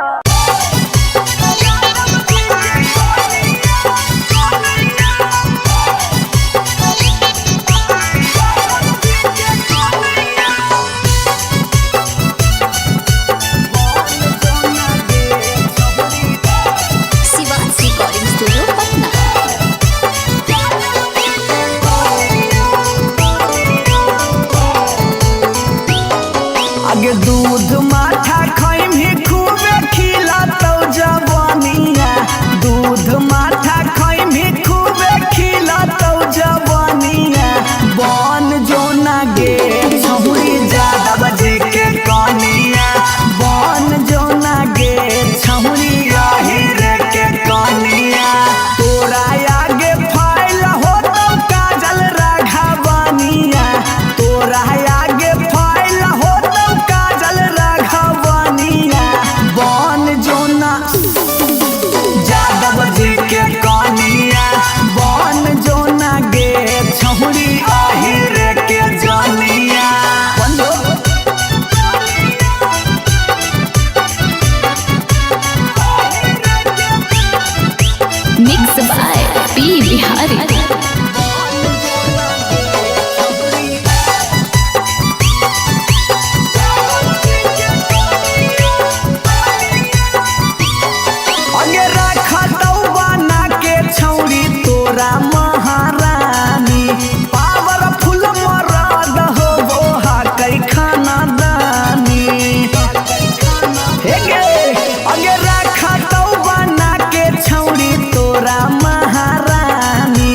Speaker 3: Shivansh recording studio Patna.
Speaker 1: आगे दूध माठा खैमी खूबे खिलातौ जवानिया, दूध माठा खैमी खूबे खिलातौ जवानिया। बन जोना गे छौरी ज्यादा बजे के कनिया, बन जोना गे छौरी रे के कनिया। तोरा आगे फाइल होतौ काजल राघवनिया, तोरा आगे फाइल होतौ काजल राघवनिया। बन जोना यादव जी के कनिया, बन जोना गे छौरी रे के जनिया।
Speaker 2: Mix by P Bihari.
Speaker 1: आगे रखतौ बना के छौरी तोरा महारानी, पावरफुल मरद हो हा कई खाना दानी। हे गे आगे रखतौ बना के छौरी तोरा महारानी,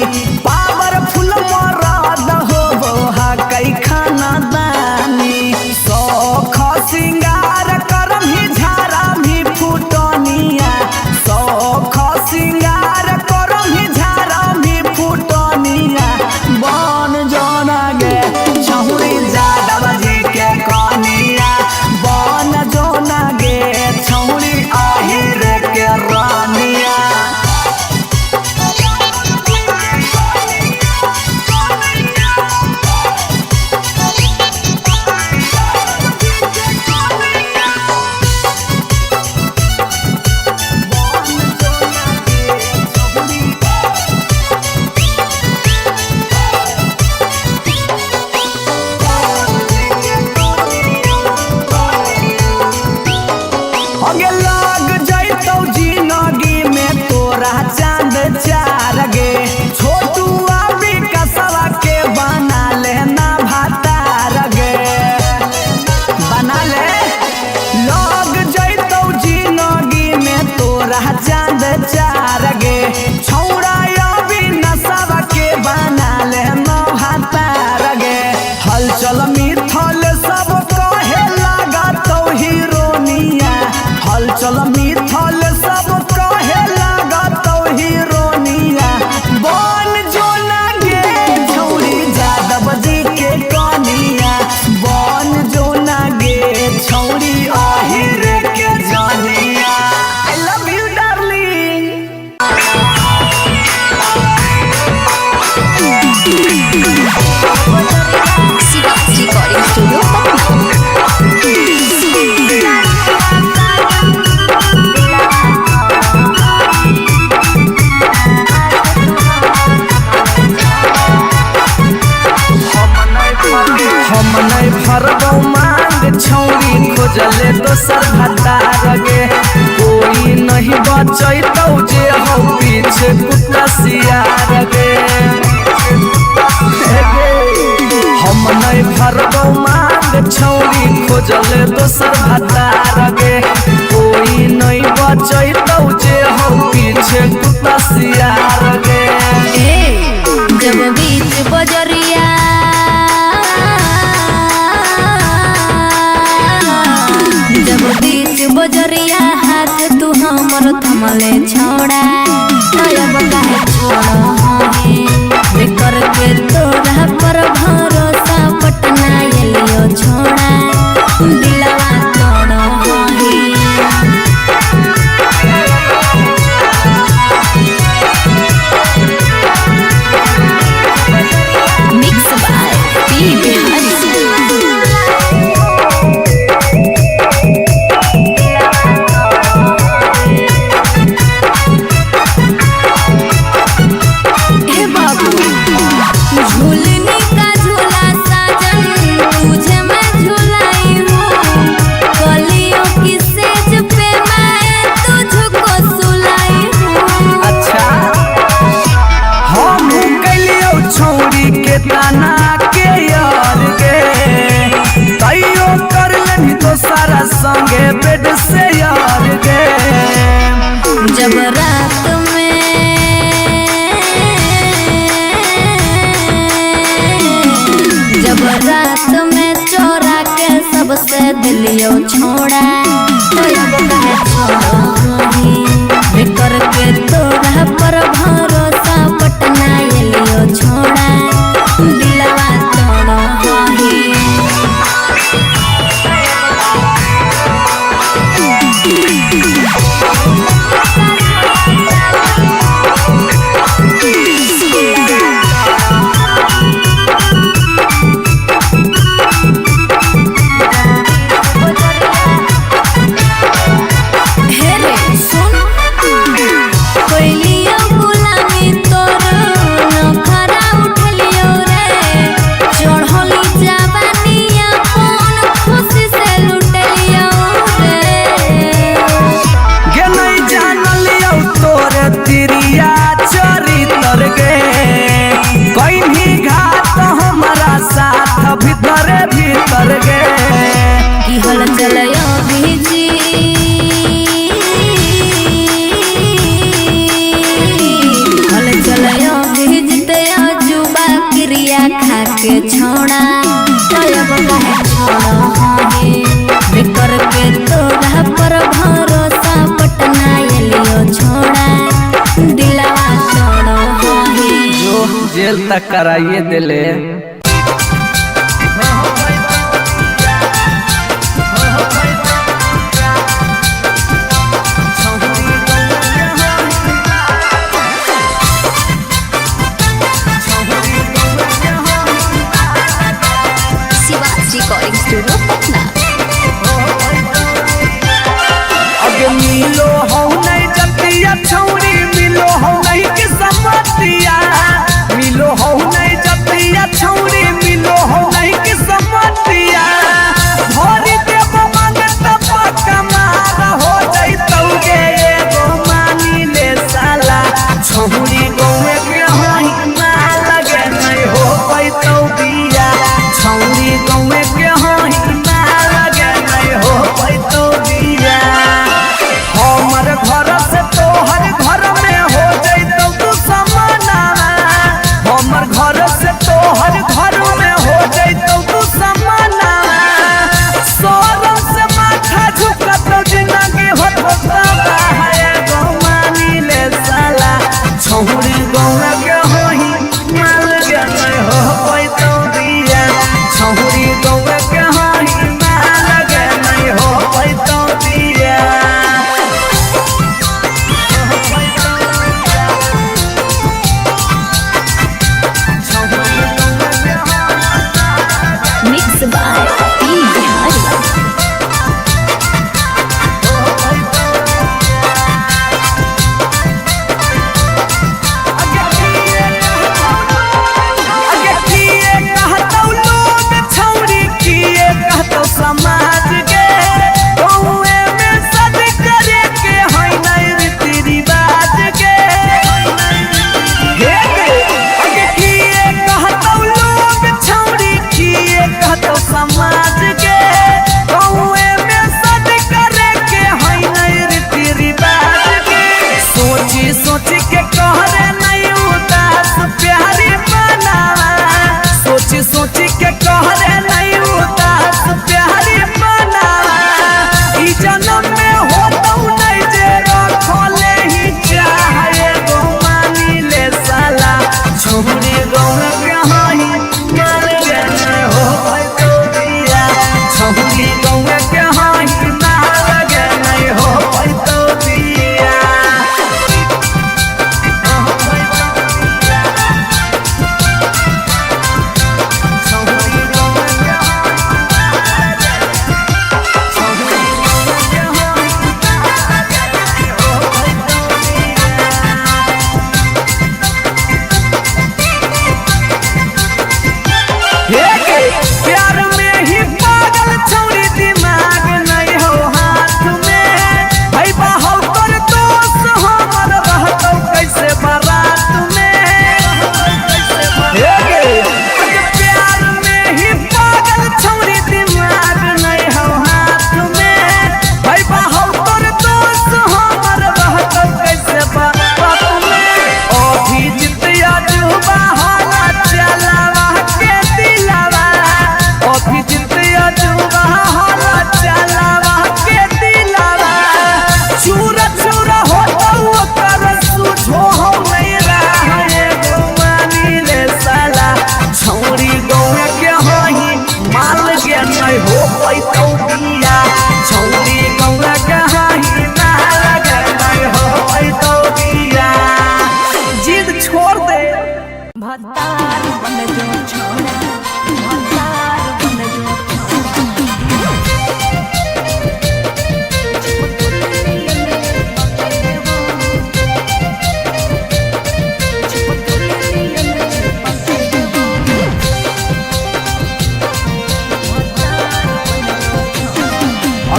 Speaker 1: पावरफुल मरद हो हा कई खाना दानी। सौख सिंगार करमही झारामी फुटनिया, सौख सिंगार करमही झारामी फुटनिया। बन जोना गे छौरी यादव जी के कनिया, बन जोना गे छौरी रे के रानिया। आगे लग जैतौ जिंदगी में तोरा चांद चार गे, छोटू अभी कसवा के बना लेना भातार गे, बना ले। लग जैतौ जिंदगी में तोरा चांद चार गे, छौड़ा अभी नसवा के बना लेना भातार गे। हलचल मिथल सब कहे लागतौ हीरोनिया, हलचल मिथल सब कहे लागतौ हीरोनिया। बन जोना गे छौरी यादव जी के कनिया, बन जोना गे छौरी रे के जनिया। I love you darling.
Speaker 3: Shivansh recording studio Patna.
Speaker 1: हम नहीं भरबौ मांग छौरी खोजले दोसर भतार गे, कोई नहीं बचैतौ जे हो पीछे कुत्ता सियार गे। हम नहीं भरबौ मांग छौरी खोजले दोसर भतार गे, कोई नहीं बचैतौ जे हो पीछे कुत्ता सियार गे।
Speaker 2: जब बीच बजरिया जब बीच बजरिया हाथ तू हमर थमले छोड़ा, अब काहे छोड़ हे करके तोरा पर भरोसा पटना एलियो छोड़ा, दिलवा तोड़ हे। Mix by P Bihari.
Speaker 1: दोसारा संगे बेड से यार गे।
Speaker 2: जब रात में चोरा के सबसे दिलियो छोड़ा कर के तोरा पर भरोसा पटना एलियो छोड़ा दिलवा तोड़ा के छोड़ा कर के तोरा पर भरोसा पटना एलियो छोड़ा दिलवा छोड़ो
Speaker 1: जो जेल तक कराइए दिले।
Speaker 3: Recording studio Patna.
Speaker 1: अगे मिलो हो नहीं जतिया छौरी मिलो हो नहीं किस्मतिया मिलो हो नहीं जतिया छौरी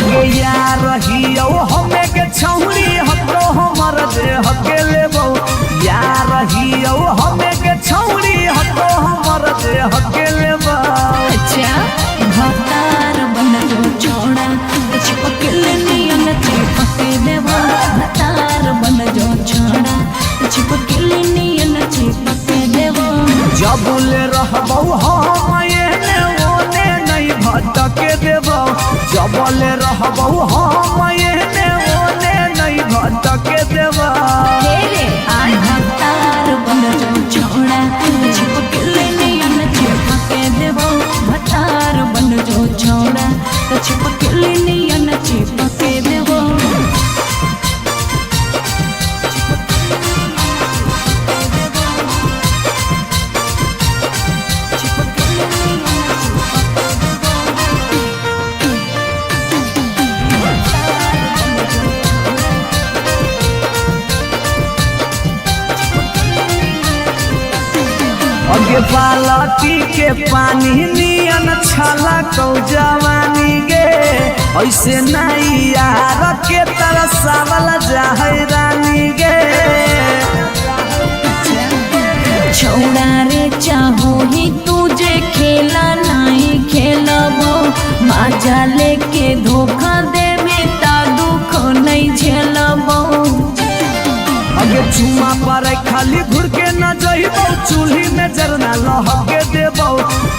Speaker 1: अगे यार रहियो हमें के छौरी हतो हमर दे हके लेबो यार रहियो हमें के छौरी हतो हमर दे हके लेबो
Speaker 2: अच्छा भतार बन जो छोड़ा चिपक नियन चिपक देबो भतार बन जो छोड़ा चिपक नियन चिपक देबो
Speaker 1: जबले रहबो हम एने ओने नहीं भटके देबो जबले रहबो हम एने ओने नहीं भटके देबो
Speaker 2: रे आय भतार बन जो छोड़ा चिपक नियन चिपक देबो भतार बन जो छोड़ा चिपक नियन चिपक देबो
Speaker 1: अगे बालटी के पानी नियन छला कौ जवानी गे ऐसे नहीं यार के तरसावल जाहै रानी गे
Speaker 2: छोड़ा रे चाहो ही तुझे खेला नहीं खेलबो मजा लेके धोखा देवे ता दुख नहीं झेलबो
Speaker 1: अगे चुमा पर खाली घुर के न जइबो चूल्ही में जरना लहके देबो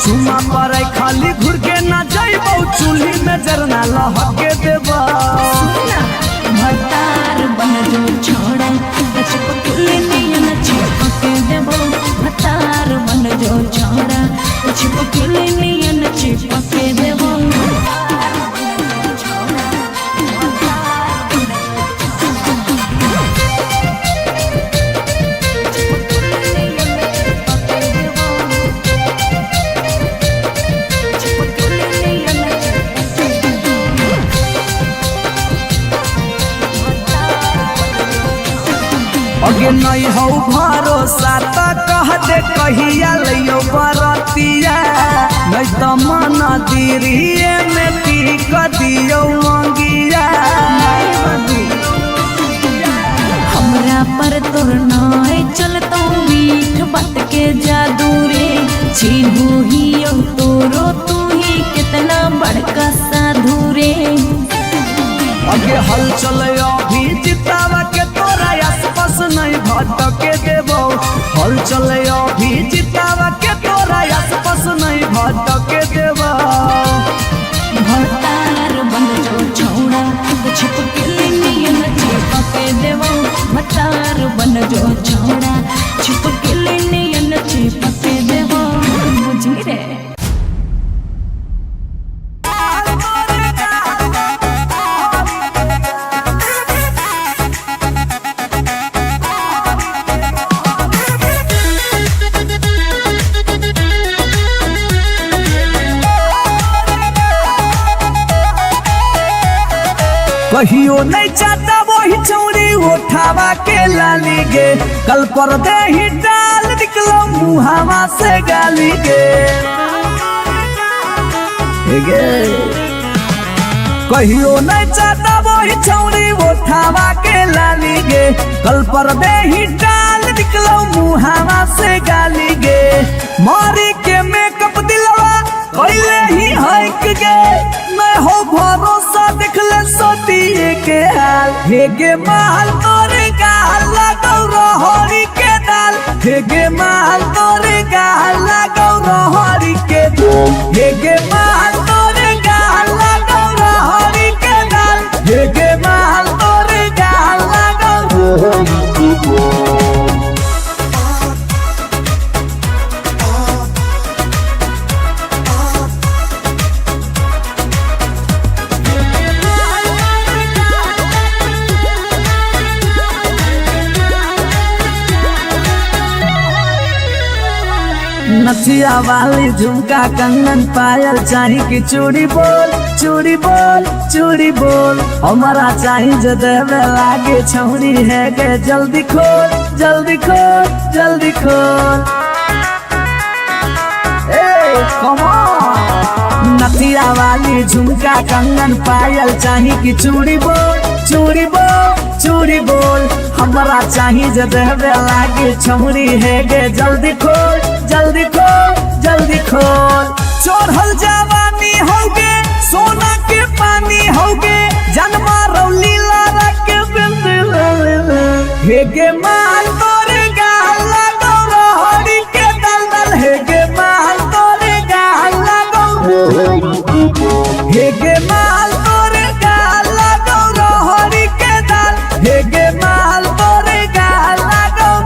Speaker 1: चुमा पर खाली घुर के न जइबो चूल्ही में जरना लहके देबो
Speaker 2: भतार बन जो छोड़ा चिपक नियन चिपक देबो भतार बन जो छोड़ा चिपक नियन चिपक देबो
Speaker 1: अगे नहीं हो भरोसा त कह दे कहिया लियो बरतिया नहीं तो मन दिरिए में टीक दियो मंगिया
Speaker 2: हमरा पर तोर नाय चलतो मीठ बात के जादू रे छीनू ही तोरो तू ही कितना बड़का साधु रे
Speaker 1: अगे हल चले अभी जितावा के तोरा आसपास नहीं भटके देबो हल चले अभी जितावा के तोरा आसपास नहीं भटके देबो
Speaker 2: भतार बन जो छोड़ा चिपक नियन चिपक देबो भतार बन जो छोड़ा चिपक नियन चिपक देबो बुझी रे
Speaker 1: कहियो नहीं चाहता वही चौड़ी उठावा के लाली गे कल पर दे ही डाल निकलो मुहावा से गाली गे कहियो नहीं चाहता वही चौड़ी उठावा के लाली गे कल पर दे ही डाल निकलो मुहावा से गाली गे मारी के मेकअप दिलवा पहले ही हक गे मैं हो भरोसा दिखले सोतिए के हाल हेगे माल तोरे गाल लगौ रहरी के दाल हेगे माल तोरे गाल लगौ रहरी के दाल हेगे माल तोरे गाल लगौ रहरी के दाल हेगे माल तोरे गाल लगौ रहरी के दाल नथिया वाली झुमका कंगन पायल चाही कि चूड़ी बोल चूड़ी बोल चूड़ी बोल हमारा चाही जो देवे लागे छौरी है के जल्दी खोल जल्दी खोल जल्दी खोल ए कम ऑन नथिया वाली झुमका कंगन पायल चाही कि चूड़ी बोल चूड़ी बोल चूड़ी बोल हमरा चाही जे देवे लागे छौरी है गे जल्दी खोल जल्दी खोल जल्दी खोल। चढ़ल जवानी होगे सोना के पानी होगे जन्मा रौली लारा के बिंद हे गे माल तोरे गाल लगो रोहड़ी के दलदल हे गे माल तोरे गाल लगो हे गे माल तोरे गाल लगो रोहड़ी के दल हे गे माल तोरे गाल लगो।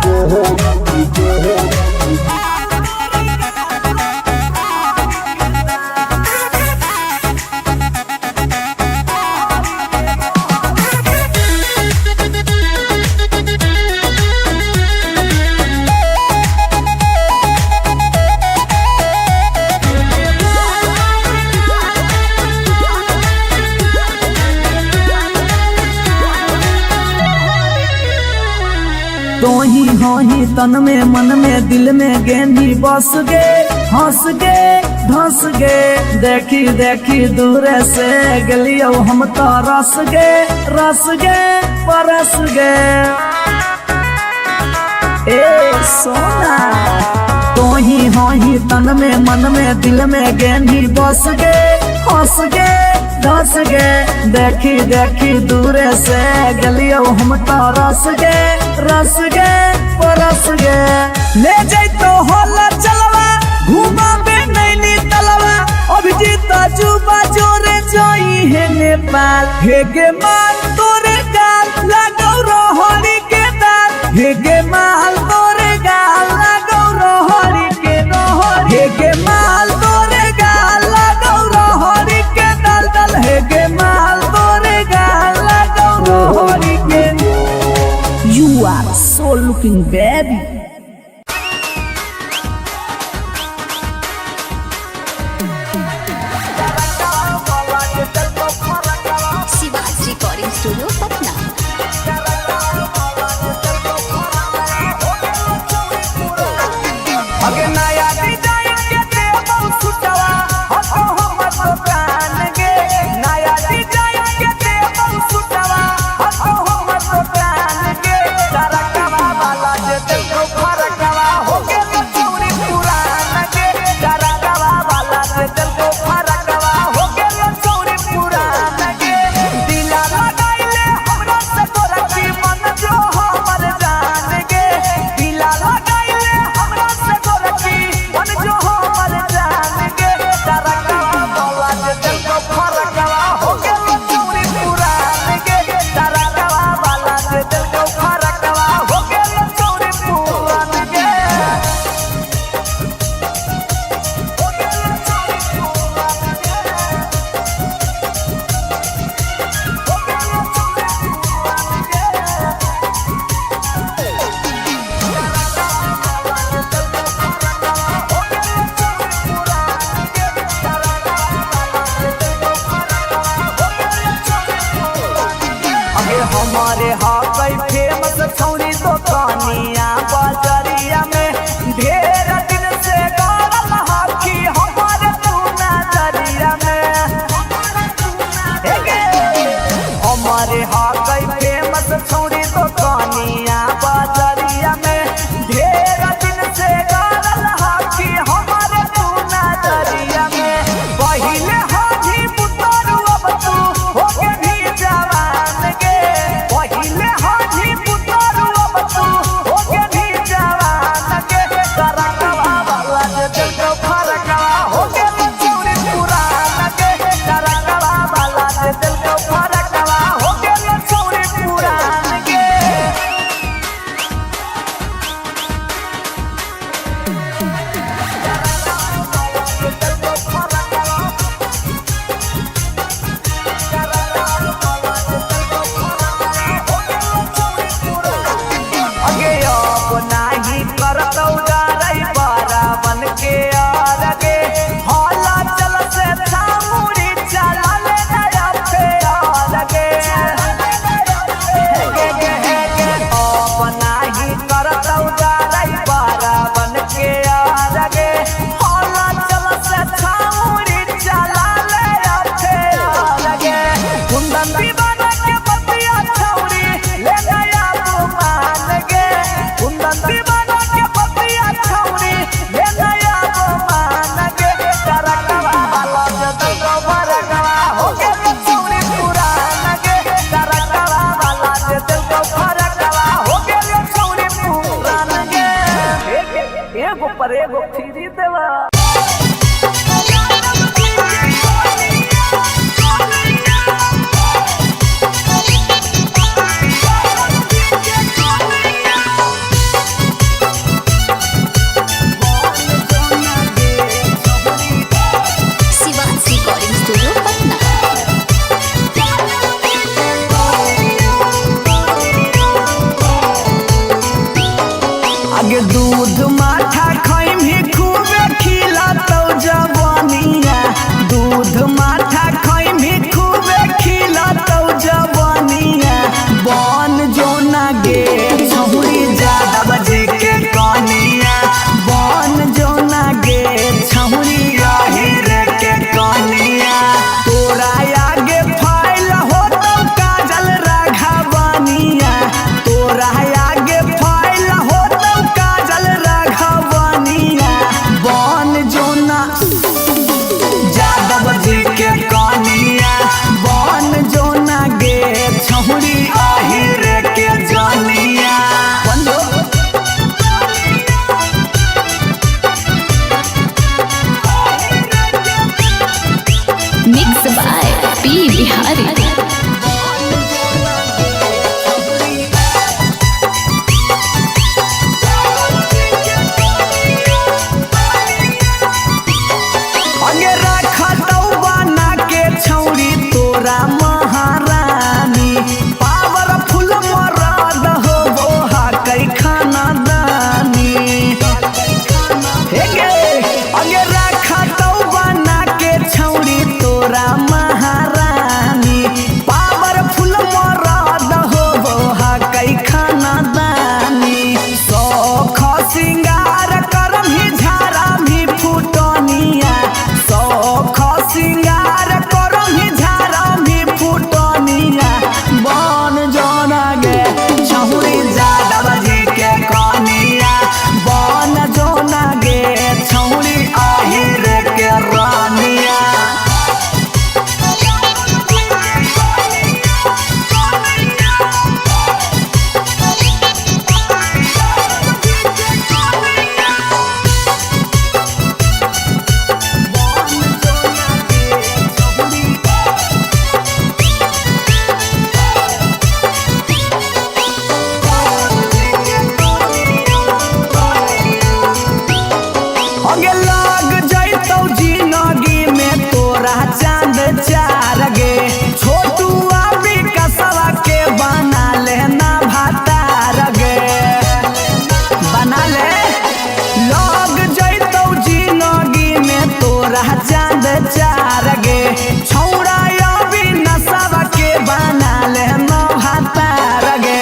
Speaker 1: तो ही तन में मन में दिल में गेंदी बस गे हंस गे धंस गे देखी देखी दूर से गलियो हम तो रस गे परस गे ए सोना। तो ही तन में मन में दिल में गेंदी बस गे हंस गे धंस गे देखी देखी दूर से गलियो हम तो रस गे परस गे। ले जाई तो होला चलवा घुमा बे नैनी तलवा अभिजीत जुबा जोरे जोई है नेपाल हे गे माल तोरे गाल लगो रोहड़ी के दाल हे गे माल तोरे गाल लगो रोहड़ी के रोहड़ी हे गे माल तोरे गाल लगो रोहड़ी के दल दल हे गे माल तोरे गाल लगो रोहड़ी के। You are so looking baby.
Speaker 3: Shivaj recording studio Patna.
Speaker 1: अगे नया डिजाइन के देबो सुटवा हतो हमर दुकान गे नया डिजाइन के देबो सुटवा हतो हमर दुकान गे डरकवा वाला जे देखो फरकवा हो गे तो चोरी पुरान गे डरकवा वाला जे देखो फरकवा हो गे तो चोरी पुरान गे दिला लगाइले हमरा से तोरा की मन जो हमर जान गे दिला लगाइले हमरा से तोरा की मन जो हमर जान गे डरकवा वाला जे देखो फरकवा हो गे तो चोरी पुरान गे डरकवा वाला जे देखो फरकवा हो गे तो चोरी पुरान गे। अगे हमारे हाकै फेमस छौरी दुकानिया बाजरिया में ढेर दिन से गाड़ल हाथी हमारे तू नजरिया में हे गे हमारे हाकै फेमस छौरी दुकानिया बाजरिया में ढेर दिन से गाड़ल हाथी हमारे तू नजरिया में पहिले हाथी पुतरू अब तू हो के भी जवान गे पहिले हाथी पुतरू अब तू हो के फ्री देवा
Speaker 3: शिवाज रिकॉर्डिंग स्टूडियो पटना।
Speaker 1: आगे दूध माठा खाइम ही खूबे खिला तो जवानिया दूध माठा खाइम ही खूबे खिला तो जवानिया बन जो ना गे छहुरी ज्यादा बजे के कनिया बन जो ना गे छहुरी हीरे के कनिया तोरा आगे फाइल हो तो काजल राघवानिया तोरा आगे फाइल हो तो काजल राघवानिया बन जो ना यादव जी के कनिया बन जो ना गे छहुरी हीरे के जनिया
Speaker 2: मिक्स बाय पी बिहारी।
Speaker 1: अगे रखा तो बना के छौरी तोरा महारानी पावरफुल मरद हो बोहा कई खाना दानी अगे रखा तो बना के छौरी तोरा महारानी पावरफुल मरद हो बोहा कई खाना दानी सौख सिंगार करम ही झारा भी फुटनिया सौख सिंगार करम ही झारा भी फुटनिया बन जोना गे छहुरी यादव जी के कनिया बन जोना गे छहुरी हीरे के रानिया अगे लग जैतौ जिंदगी में तोरा चांद चार गे छोटू अभी कसवा के बना लेना भातार गे बना ले लग जैतौ जिंदगी में तोरा चांद चार गे छौड़ा अभी नसवा के बना लेना भातार गे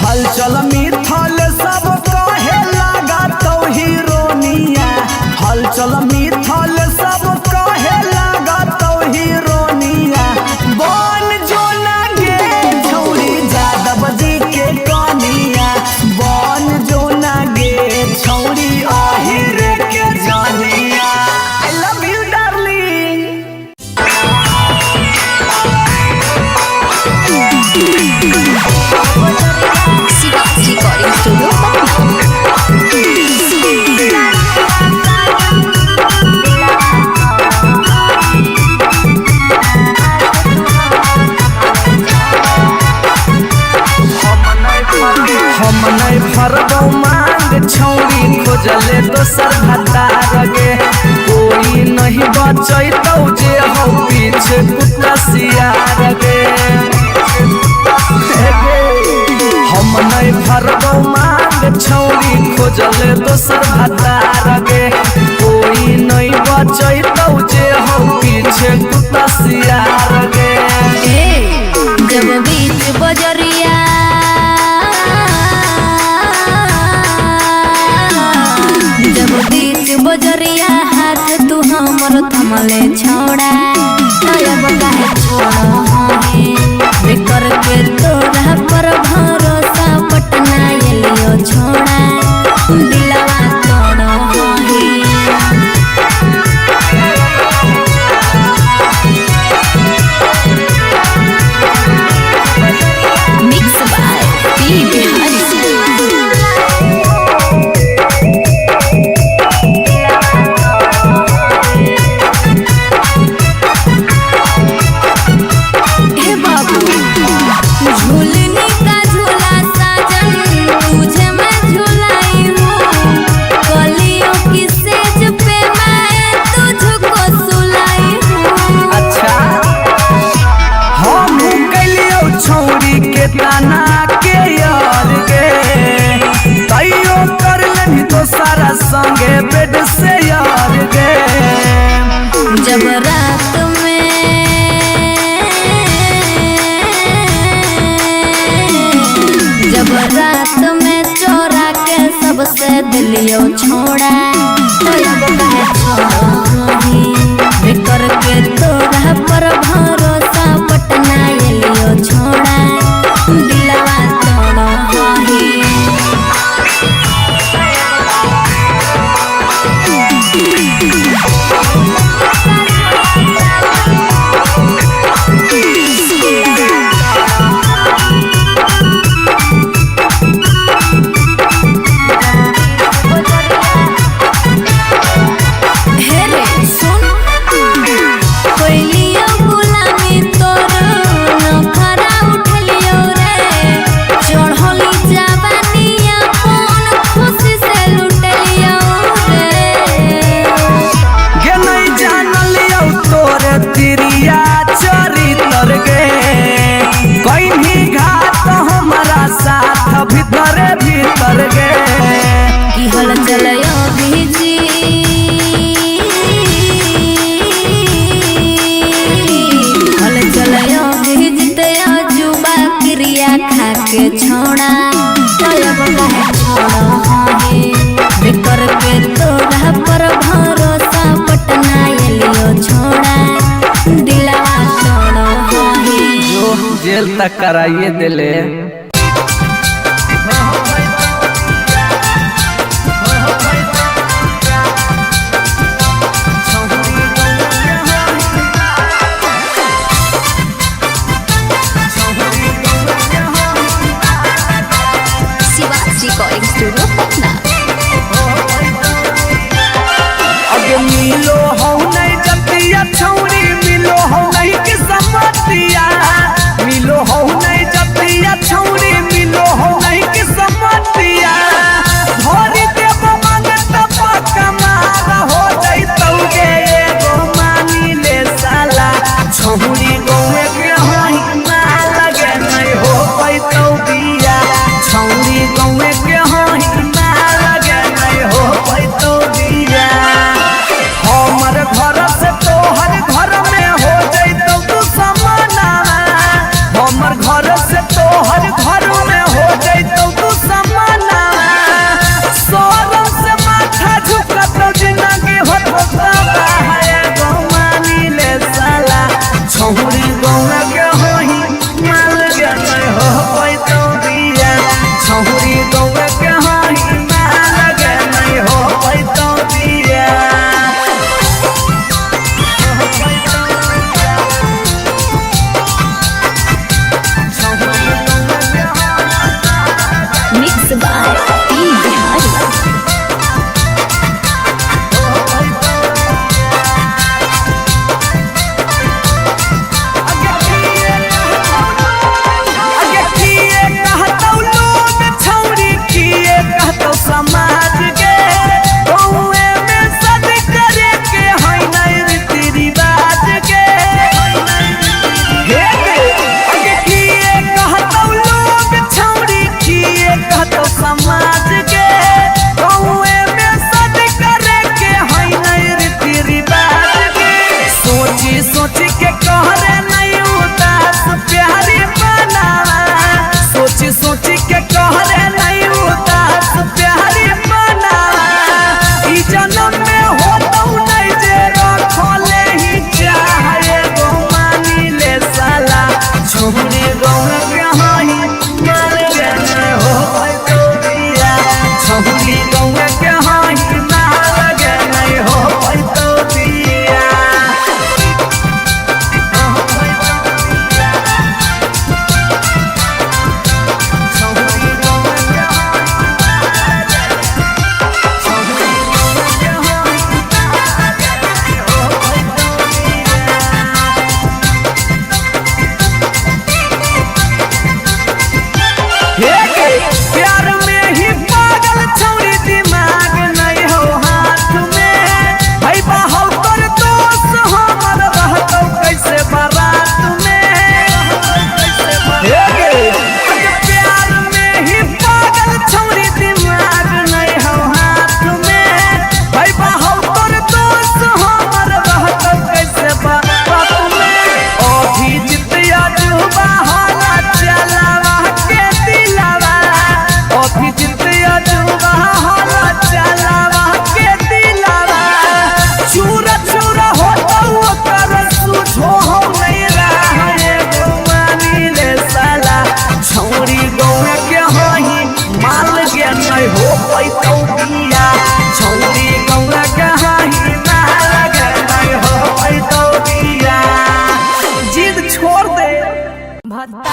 Speaker 1: हलचल मिथल सब कहे लगा तो हीरोनिया हलचल मिथल सब कहे लगा तो हीरोनिया बन जो ना गे छौरी यादव जी के कनिया बन जो ना गे छौरी हीरे के जनिया I love you darling
Speaker 3: Shivaj recording studio Patna.
Speaker 1: हम नहीं भरबौ मांग छौरी खोजले दोसर भतार गे कोई नहीं बचैतौ जे हो पीछे कुत्ता सियार गे हम नहीं भरबौ मांग छौरी खोजले दोसर भतार गे कोई नहीं बचैतौ जे हो पीछे कुत्ता सियार गे
Speaker 2: जब बीच बजरिया जब बीच बजरिया हाथ तू हमर थमले छोड़ा अब काहे छोड़ा है करके तोरा पर भरोसा पटना एलियो छोड़ा दिलवा तोड़ा मिक्स बाय पी बिहारी।
Speaker 1: ताना के यार गे तैयो कर लेनी तो सारा संगे बेड से यार गे
Speaker 2: जब रात में चोरा के सबसे दिलियो छोड़ा कर के तोरा पर भरोसा पटना एलियो छोड़ा दिलवा तोड़ा भीतर गे की हल चलयो भीजी हल चलयो भीजते जुबा क्रिया खा के छोड़ा तब कहे छोड़ा हाहे बेकर के तोरा पर भरोसा पटना एलियो छोड़ा दिलवा छोड़ा हाहे
Speaker 1: जो जेल तक कराइए दिले
Speaker 3: रिकॉर्डिंग स्टूडियो पटना।
Speaker 1: अगे मिलो हो नहीं जतिया छौरी मिलो हो नहीं कि समतिया मिलो हो नहीं जतिया छौरी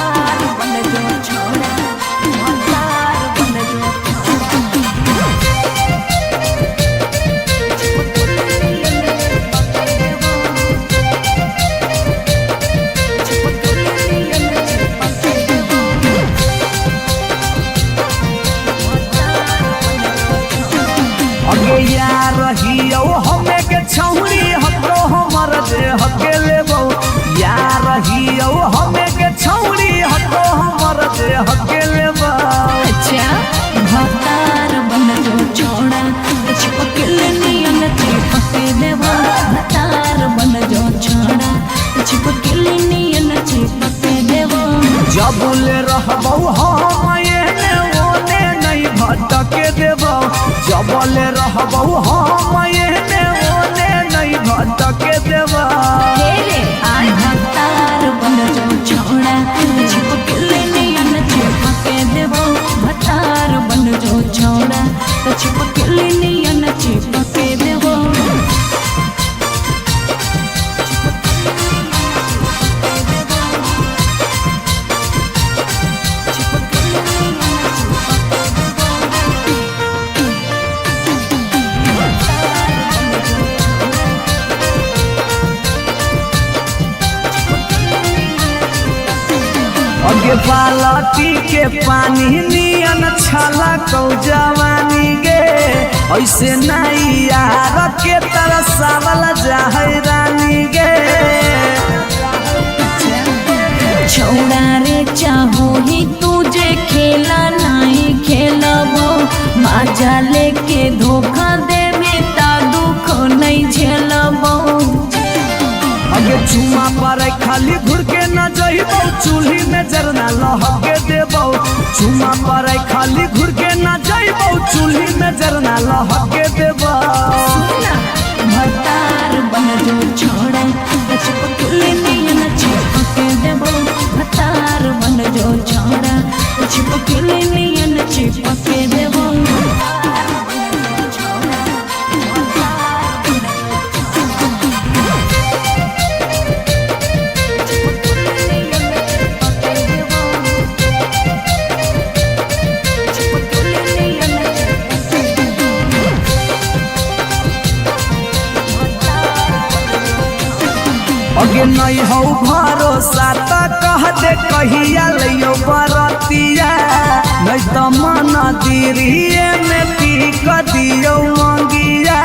Speaker 2: भतार बन जो छोड़ा भतार बन जो
Speaker 1: अगे यार रहियो हमें के छौरी हकरो हमर जे हकेले बो यार रहियो हमें के छौरी हकरो हमर जे हकेले बो।
Speaker 2: अच्छा भतार बन जो छोड़ा चिपकल नियन चिपके देवा भतार बन जो छोड़ा चिपकल नियन चिपके देवा
Speaker 1: जबले रहबौ हम एने ओने नहीं भटके देबौ जबले रहबौ हम एने ओने नहीं भटके देबौ।
Speaker 2: हे रे आय भतार बन जो छोड़ा चिपकल नियन चिपके देवा भतार बन जो छोड़ा चिपकल नियन चिपके देवा
Speaker 1: अगे बालटी के पानी नियन छला कौ जवानी गे ऐसे नहीं यार के तरसावल जाहै रानी गे।
Speaker 2: छोड़ा रे चाहो ही तुझे खेला नहीं खेलबो मजा लेके धोखा देवे ता दुख नहीं झेलबो।
Speaker 1: अगे चुमा पर खाली घुर के न जइबौ चूल्ही में जरना लहके देबौ चुमा पर खाली घुर के न जइबौ चूल्ही में जरना लहके देबौ।
Speaker 2: भतार बन जो छोड़ा चिपकल नियन चिपके देबो भतार बन जो छोड़ा चिपकल नियन चिपके देबो।
Speaker 1: अगे नहीं हो भरोसा त कह दे कहिया लियो बरतिया नहीं तो मन दिरिए में पीक दियो मंगिया।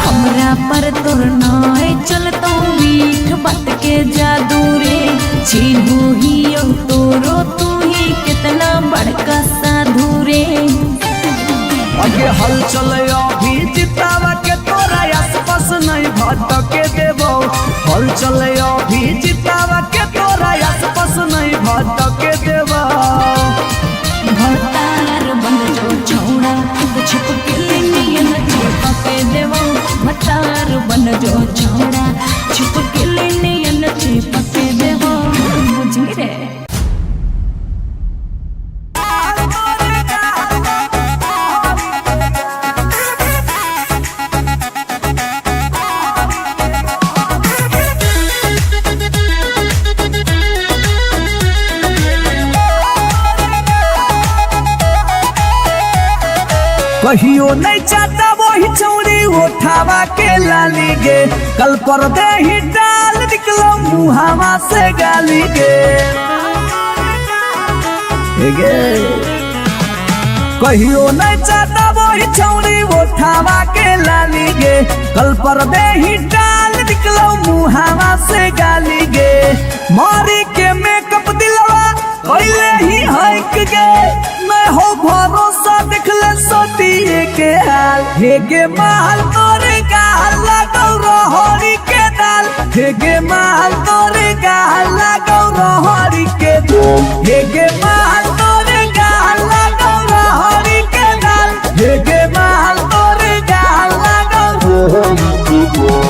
Speaker 2: हमरा पर तोर नाय चलतो मीठ बात के जादू रे चिन्हू ही तोरो तू ही कितना बड़का साधु रे।
Speaker 1: अगे हल चले अभी जितावा के तोरा आसपास नहीं भटके देबो हल चले अभी जितावा के तोरा आसपास नहीं भटके देबो।
Speaker 2: भतार बन जो छोड़ा चिपकल नियन चिपके देबो भतार बन जो छोड़ा चिपकल नियन चिपके देबो बुझी रे।
Speaker 1: कहियो नहीं चाहता वही चौड़ी उठावा के लाली गे कल पर दे ही डाल निकलो मुहावा से गाली गे। कहियो नहीं चाहता वही चौड़ी उठावा के लाली गे कल पर दे ही डाल निकलो मुहावा से गाली गे। मारी के मेकअप दिलवा पहले ही हक गे मैं हो भरोसा दिखले सोटिए के हाल हे गे माल तोरे गाल लगौ रहरी के दाल हे गे माल तोरे गाल लगौ रहरी के दाल हे गे माल तोरे गाल लगौ रहरी के दाल हे गे माल तोरे गाल लगौ रहरी के दाल।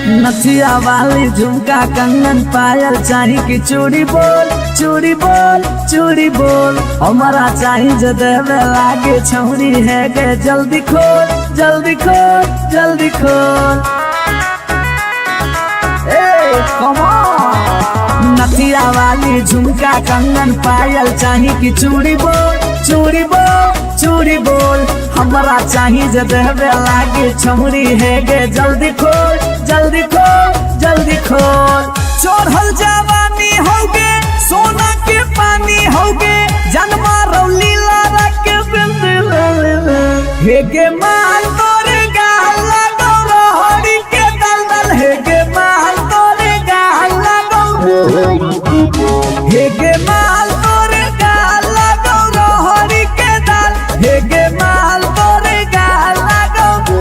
Speaker 1: नथिया वाली झुमका कंगन पायल चाही कि चूड़ी बोल चूड़ी बोल चूड़ी बोल हमारा चाही जो देवे लागे छौरी है गे जल्दी खोल जल्दी खोल जल्दी खोल। नथिया वाली झुमका कंगन पायल चाही कि चूड़ी बोल चूड़ी बोल चूड़ी बोल हमारा चाही जो देवे लागे छौरी है गे जल्दी खोल जल्दी खोल जल्दी खोल। चढ़ल जवानी होगे सोना के पानी होगे जन्मा रौली लारा के बिंद हे गे माल तोरे गाल लगो रोहड़ी के दलदल हे गे माल तोरे गाल लगो हे गे माल तोरे गाल लगो रोहड़ी के दल हे गे माल तोरे गाल लगो।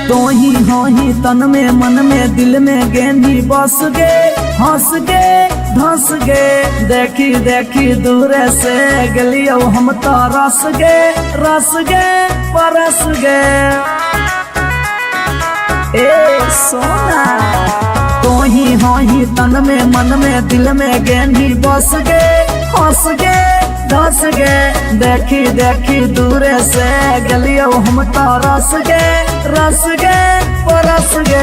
Speaker 1: तो ही तन में मन में दिल में गेंदी बस गे हंस गे धंस गे देखी देखी दूर से गलियो हम तो रस गे परस गे। ए सोना तो ही तन में मन में दिल में गेंदी बस गे हंस गे धस गे देखी देखी दूर से गलियो हम तो रस गे परस गे।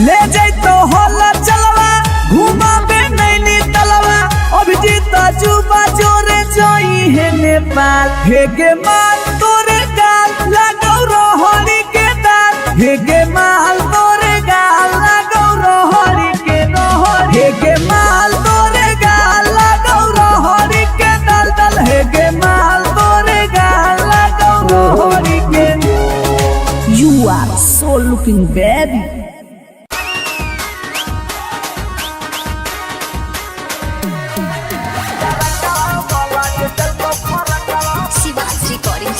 Speaker 1: ले जाई तो होला चलवा घुमा बे नैनी तलवा अभिजीत जुबा जोरे जोई है नेपाल हे गे माल तोरे गाल लगो रोहड़ी के दाल हे गे माल तोरे गाल लगो रोहड़ी के रोहड़ी हे गे माल तोरे गाल लगो रोहड़ी के दल दल हे गे माल तोरे गाल लगो रोहड़ी के। You are so looking baby.
Speaker 3: Siva's Recording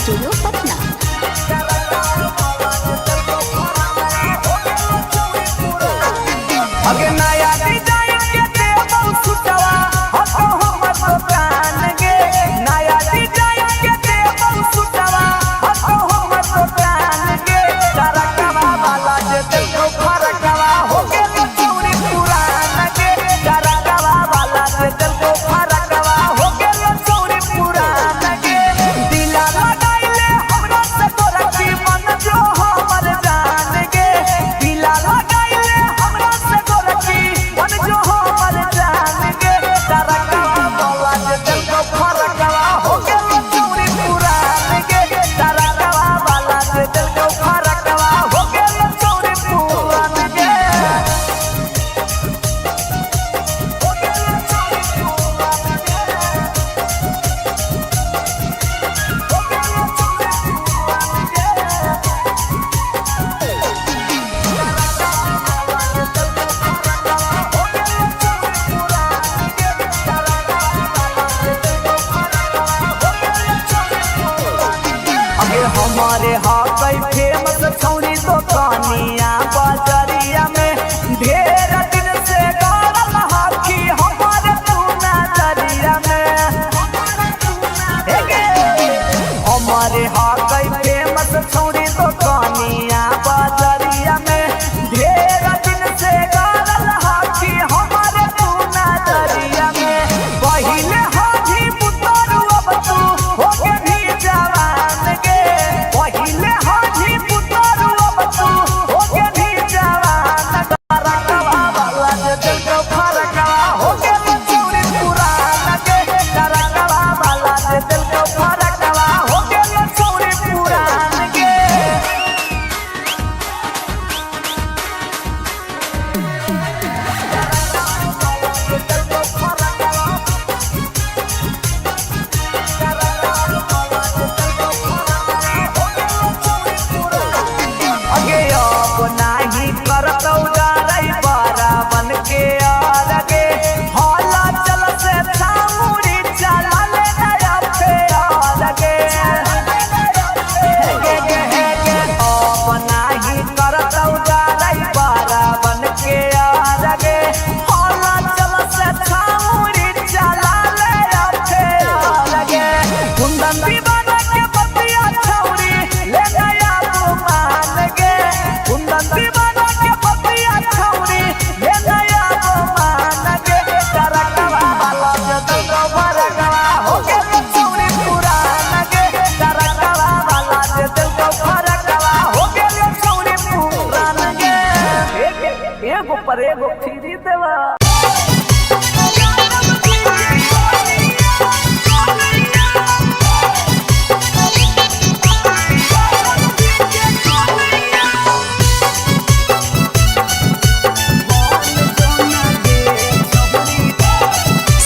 Speaker 1: देवा।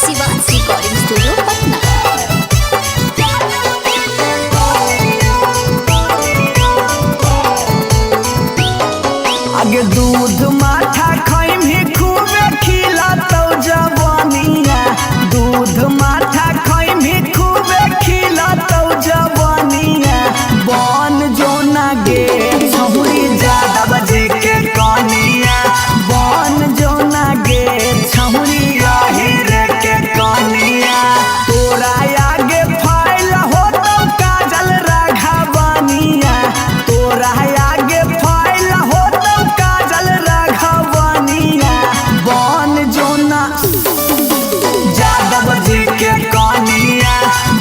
Speaker 3: Shivansh recording studio Patna.
Speaker 1: आगे दूध माठा खैमी खूबे खिलातौ जवानिया, दूध माठा खैमी खूबे खिलातौ जवानिया। बन जोना गे छहुरी ज्यादा बजे के कनिया, बन जोना गे छहुरी आहिरे के कनिया। तोरा आगे फाइल होतौ काजल राघवनिया, तोरा आगे फाइल होतौ काजल राघवनिया। बन जोना यादव जी के कनिया,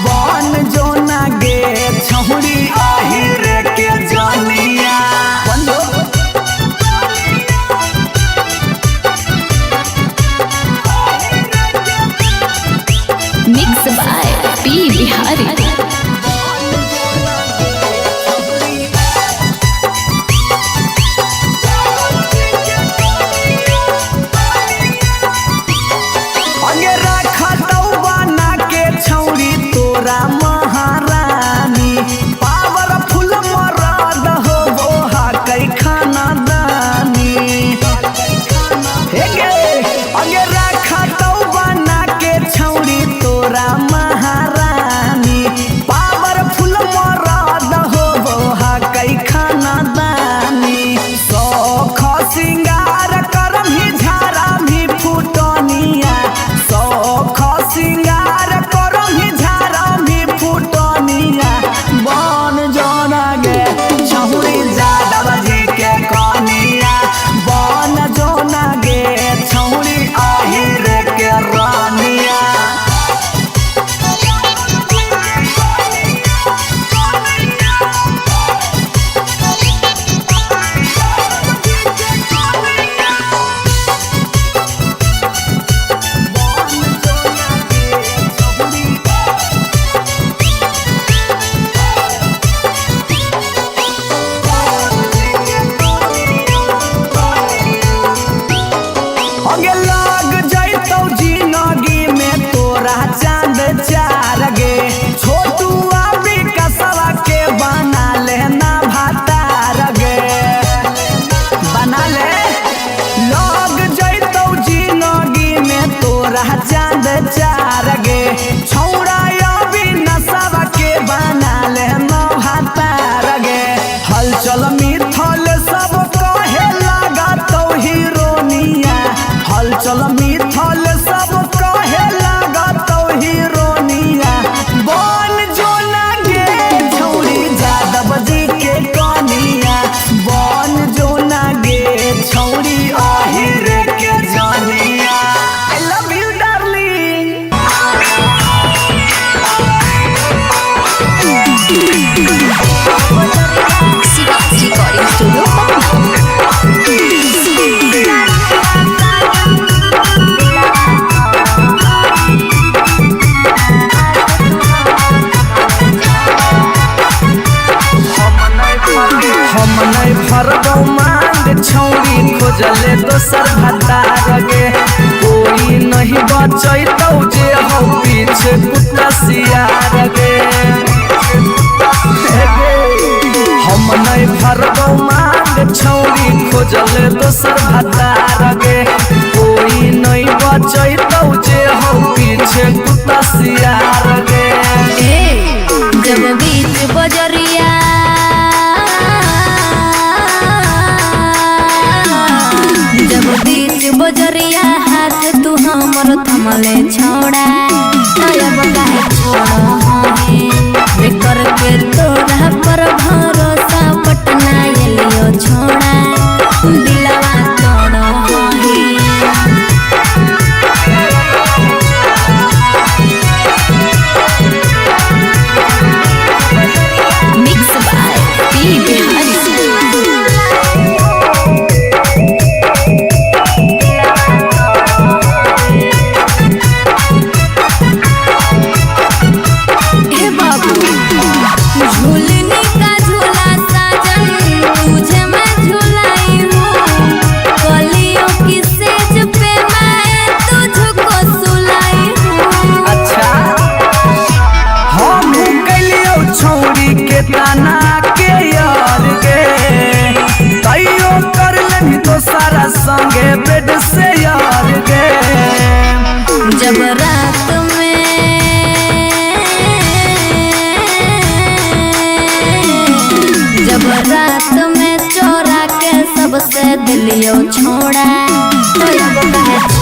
Speaker 1: बन जोना गे छहुरी आहिरे के जनिया।
Speaker 2: Mix by P Bihari.
Speaker 1: आगे रखतौ बना के छौरी तोरा महारानी, पावरफुल मरद होबो हाकै खानदानी। हे गे आगे रखतौ बना के छौरी तोरा महारानी, पावरफुल मरद होबो हाकै खानदानी। सौख सिंगार करमही झारामही फुटनिया, सौख सिंगार करमही झारामही फुटनिया। बन जोना गे छहुरी यादव जी के कनिया, बन जोना गे छहुरी आहिरे के रानिया। आगे लग जैतौ जिंदगी में तोरा चांद चार गे, छोटू अभी कसवा के बना लेना भातार गे, बना ले। लग जैतौ जिंदगी में तोरा चांद चार गे, छौड़ा अभी नसवा के बना लेना भातार गे। हलचल मिथल सब कहे लागतौ हीरोनिया, हलचल मिथल सब कहे लागतौ हीरोनिया। बन जोना गे छौरी यादव जी के कनिया, बन जोना गे छौरी आहिरे के जनिया। I love you darling।
Speaker 3: Shivansh recording studio Patna.
Speaker 1: हम नहीं भरबौ मांग छौरी खोजले दोसर भतार गे, कोई नहीं बचैतौ जे हौ पीछे कुत्ता सियार गे। हे गे, हम नहीं भरबौ मांग छौरी खोजले दोसर भतार गे, कोई नहीं बचैतौ जे हौ पीछे कुत्ता सियार गे।
Speaker 2: जब बीच बजरिया जब बीच बजरिया हाथ तू हमर थमले छोड़ा, अब काहे छोड़ हे करके तोरा पर भरोसा पटना एलियो छोड़ा, दिलवा तोड़ हे। Mix by P Bihari.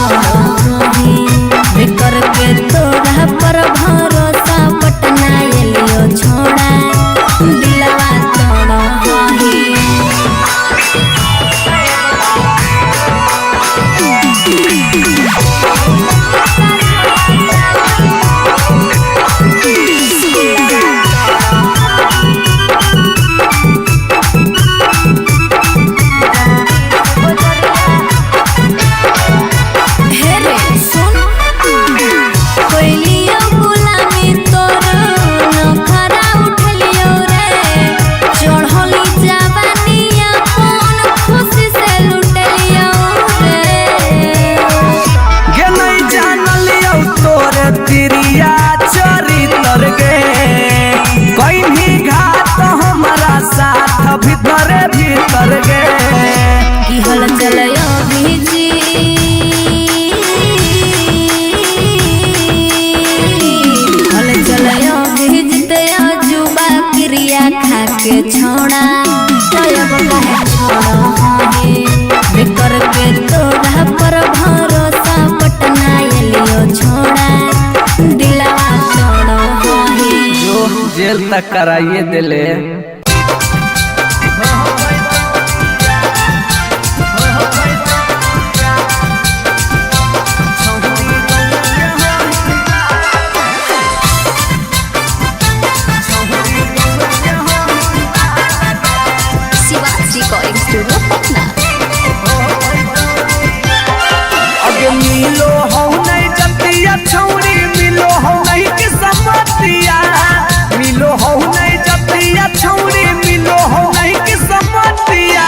Speaker 2: छोड़ करके तोरा पर भरोसा पटना एलियो छोड़ा दिलवा तोड़
Speaker 1: भीतर भीतर गे
Speaker 2: की हल चलयो बीजी हल चलयो बीजते जुबा क्रिया खा के छोड़ा तब कहे छोड़ो बेकर के तोरा पर भरोसा पटना एलियो छोड़ा दिलवा तोड़ो
Speaker 1: जो जेल तक कराइए दिले
Speaker 3: रिकॉर्डिंग स्टूडियो पटना।
Speaker 1: अगे मिलो हो नहीं जतिया छौरी मिलो हो नहीं किस्मतिया मिलो हो नहीं जतिया छौरी मिलो हो नहीं किस्मतिया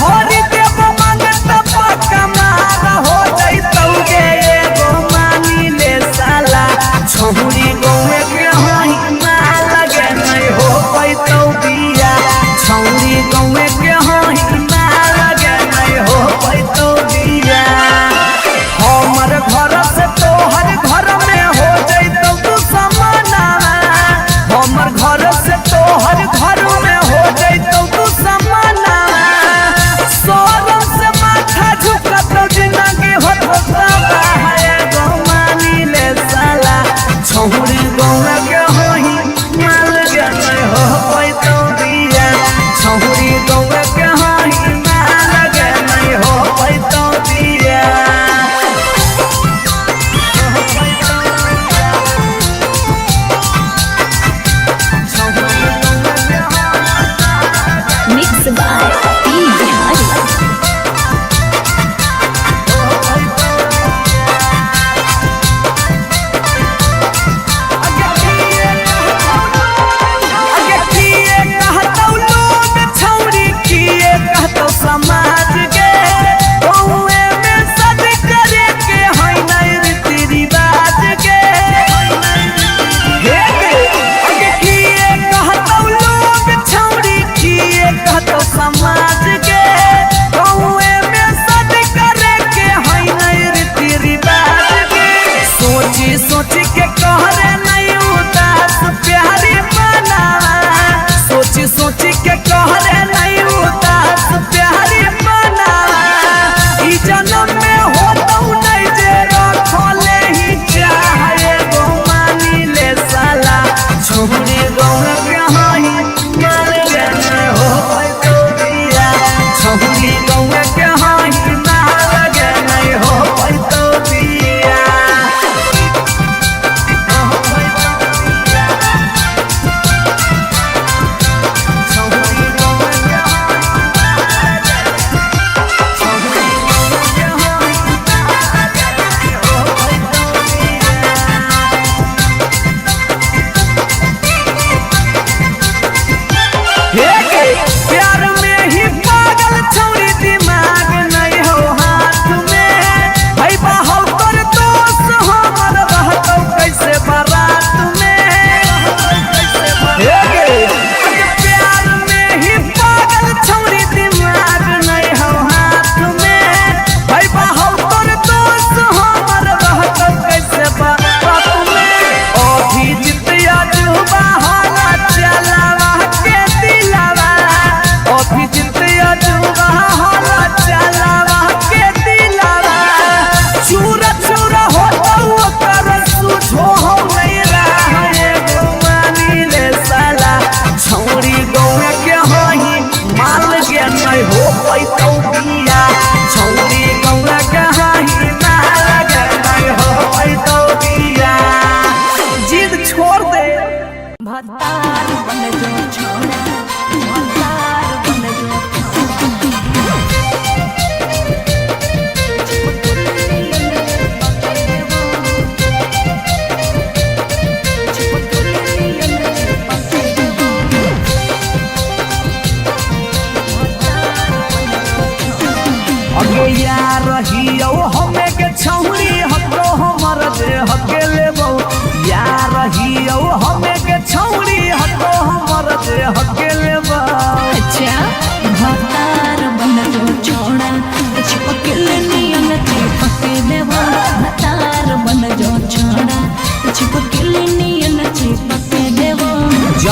Speaker 1: भोरी देव मांगत पक्का मार हो जइतौगे एगो मानी ले साला छौरी गौए के हाई मार लगे नहीं हो पैतौ बिया छौरी गौए के हाई मार लगे नहीं हो पैतौ बिया हमर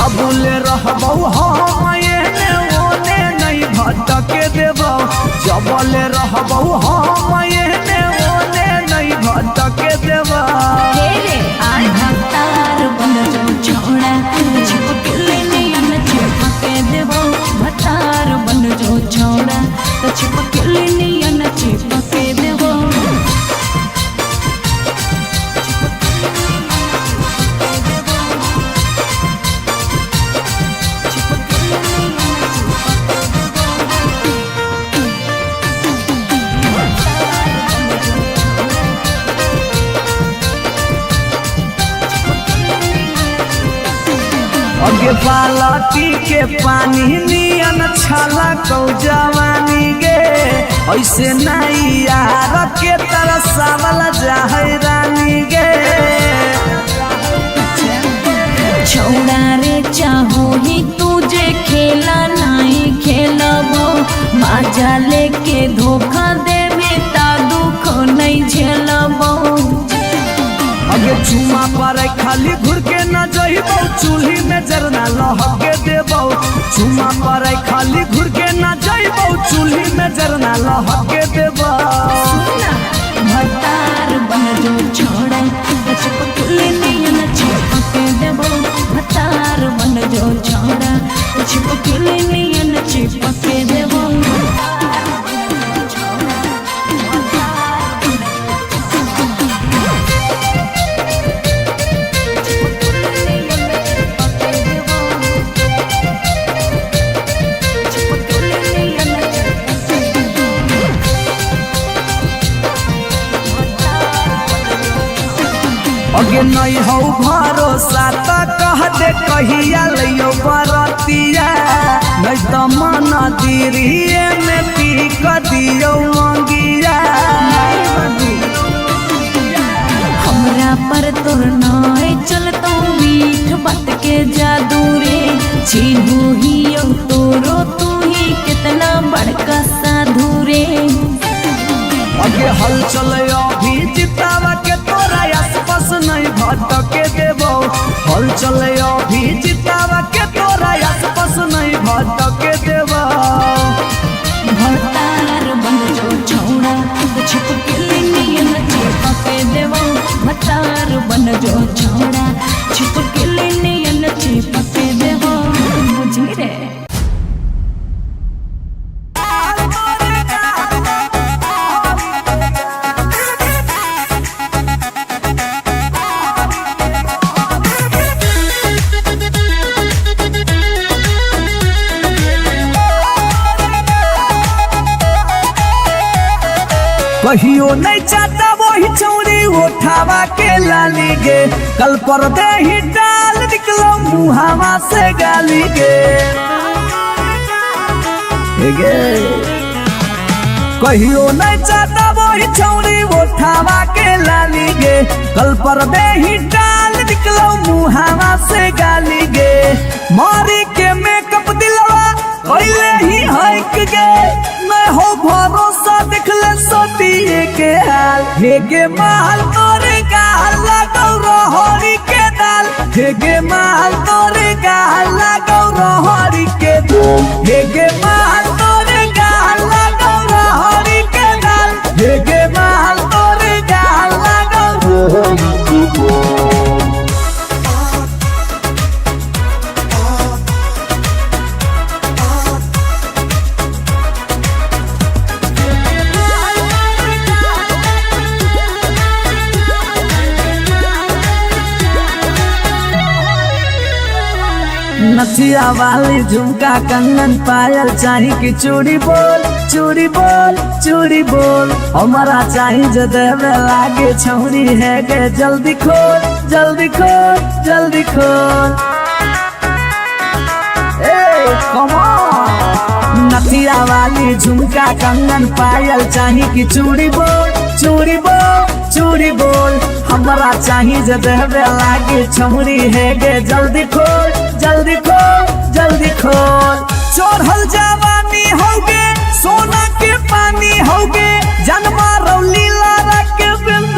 Speaker 1: जबले रहबौ हम एने ओने नहीं भटके देबौ जबले रहबौ हम एने ओने नहीं भटके देबौ
Speaker 2: तेरे भतार बन जो छोड़ा चिपकले नियन चिपके देबो भतार बन जो छोड़ा तो चिपकले नियन चिपके देबो
Speaker 1: अगे बालटी के पानी नियन छला कौ जवानी गे ऐसे नहीं यार के तरह सावल जाहै रानी गे
Speaker 2: छोड़ा रे चाहो ही तुझे खेला नहीं खेलबो मजा लेके धोखा देवे ता दुख नहीं झेलबो
Speaker 1: अगे चुमा पर खाली घुर के न जइबौ चूल्ही में जरना लहके देबौ चुमा पर खाली घुर के न जइबौ चूल्ही में जरना लहके देबौ
Speaker 2: भतार बन जो छोड़ा चिपकले नियन चिपके देबो भतार बन जो छोड़ा चिपकले नियन चिपके देबो
Speaker 1: अगे नहीं हो भरोसा त कह दे कहिया लियो बरतिया नहीं तो मन दिरिए में पी क दियो मंगिया
Speaker 2: हमरा पर तोर नाय चलतो मीठ बात के जादू रे छीनू ही तोरो तू ही कितना बड़का साधु रे
Speaker 1: अगे हल चले अभी जितावा के तोरा आसपास नहीं भटके देबो हल चले अभी जितावा के तोरा आसपास नहीं भटके देबो
Speaker 2: भतार बन जो छोड़ा तो छिपकले नियन चिपके देबो भतार बन जो छोड़ा छिपकले नियन चिपके देबो बुझी रे
Speaker 1: कहियो नहीं चाहता वही चौड़ी उठावा के लाली गे कल पर दे ही डाल निकलो मुहावा से गाली गे कहियो नहीं चाहता वही चौड़ी उठावा के लाली गे कल पर दे ही डाल निकलो मुहावा से गाली गे मारी के मेकअप दिलवा पहले ही हक गे मैं हो भरोसा दिखले सोतिए के हाल हेगे माल तोरे गाल लगौ रहरी के दाल हेगे माल तोरे गाल लगौ रहरी के दाल हेगे माल तोरे गाल लगौ रहरी के दाल हेगे माल तोरे गाल लगौ रहरी के दाल नथिया वाली झुमका कंगन पायल चाही कि चूड़ी बोल चूड़ी बोल चूड़ी बोल हमारा चाही जो देवे लागे छौरी है गे जल्दी खोल जल्दी खोल जल्दी खोल कम ऑन नथिया वाली झुमका कंगन पायल चाही कि चूड़ी बोल चूड़ी बोल चूड़ी बोल हमारा चाही जो देवे लागे छौरी है गे जल्दी खोल जल्दी खोल जल्दी खोल चढ़ल जवानी होगे सोना के पानी होगे जन्मा रौली लारा के बिंद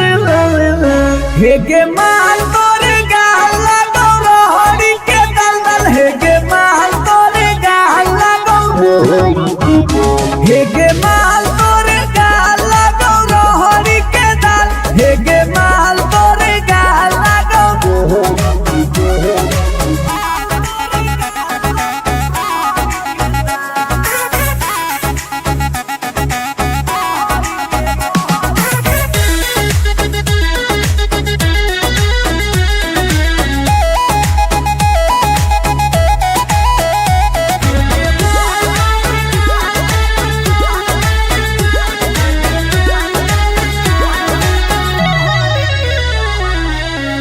Speaker 1: हेगे माल तोरे गाल लगौ रहरी के दलदल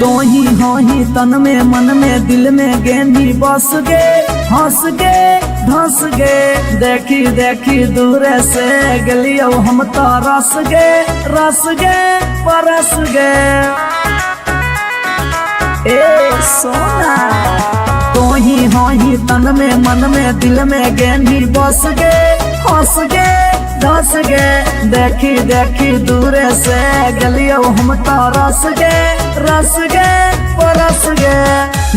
Speaker 1: तो ही हो ही तन में मन में दिल में गेंदी बस गे हंस गे धस गे देखी देखी दूर से गलियो हम तो रस गे परस गे ए सोना तो ही हो ही तन में मन में दिल में गेंदी बस गे हंस गे धस गे देखी देखी दूर से गलियो हम तो रस गे परस गे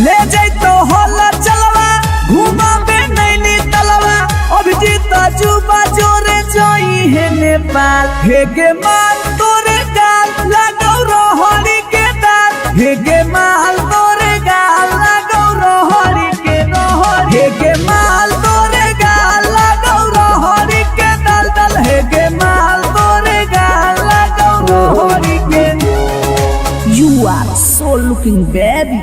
Speaker 1: ले जाई तो होला चलवा घूमा बे नैनी तलवा अभिजीत जुबा जोरे जोई है नेपाल हे गे माल तोरे गाल लगौ रोहरी के दाल हे गे माल तोरे गाल लगौ रोहरी के रोहरी हे गे माल तोरे गाल लगौ रोहरी के दाल दाल हे गे माल तोरे गाल लगौ रोहरी के You are so looking baby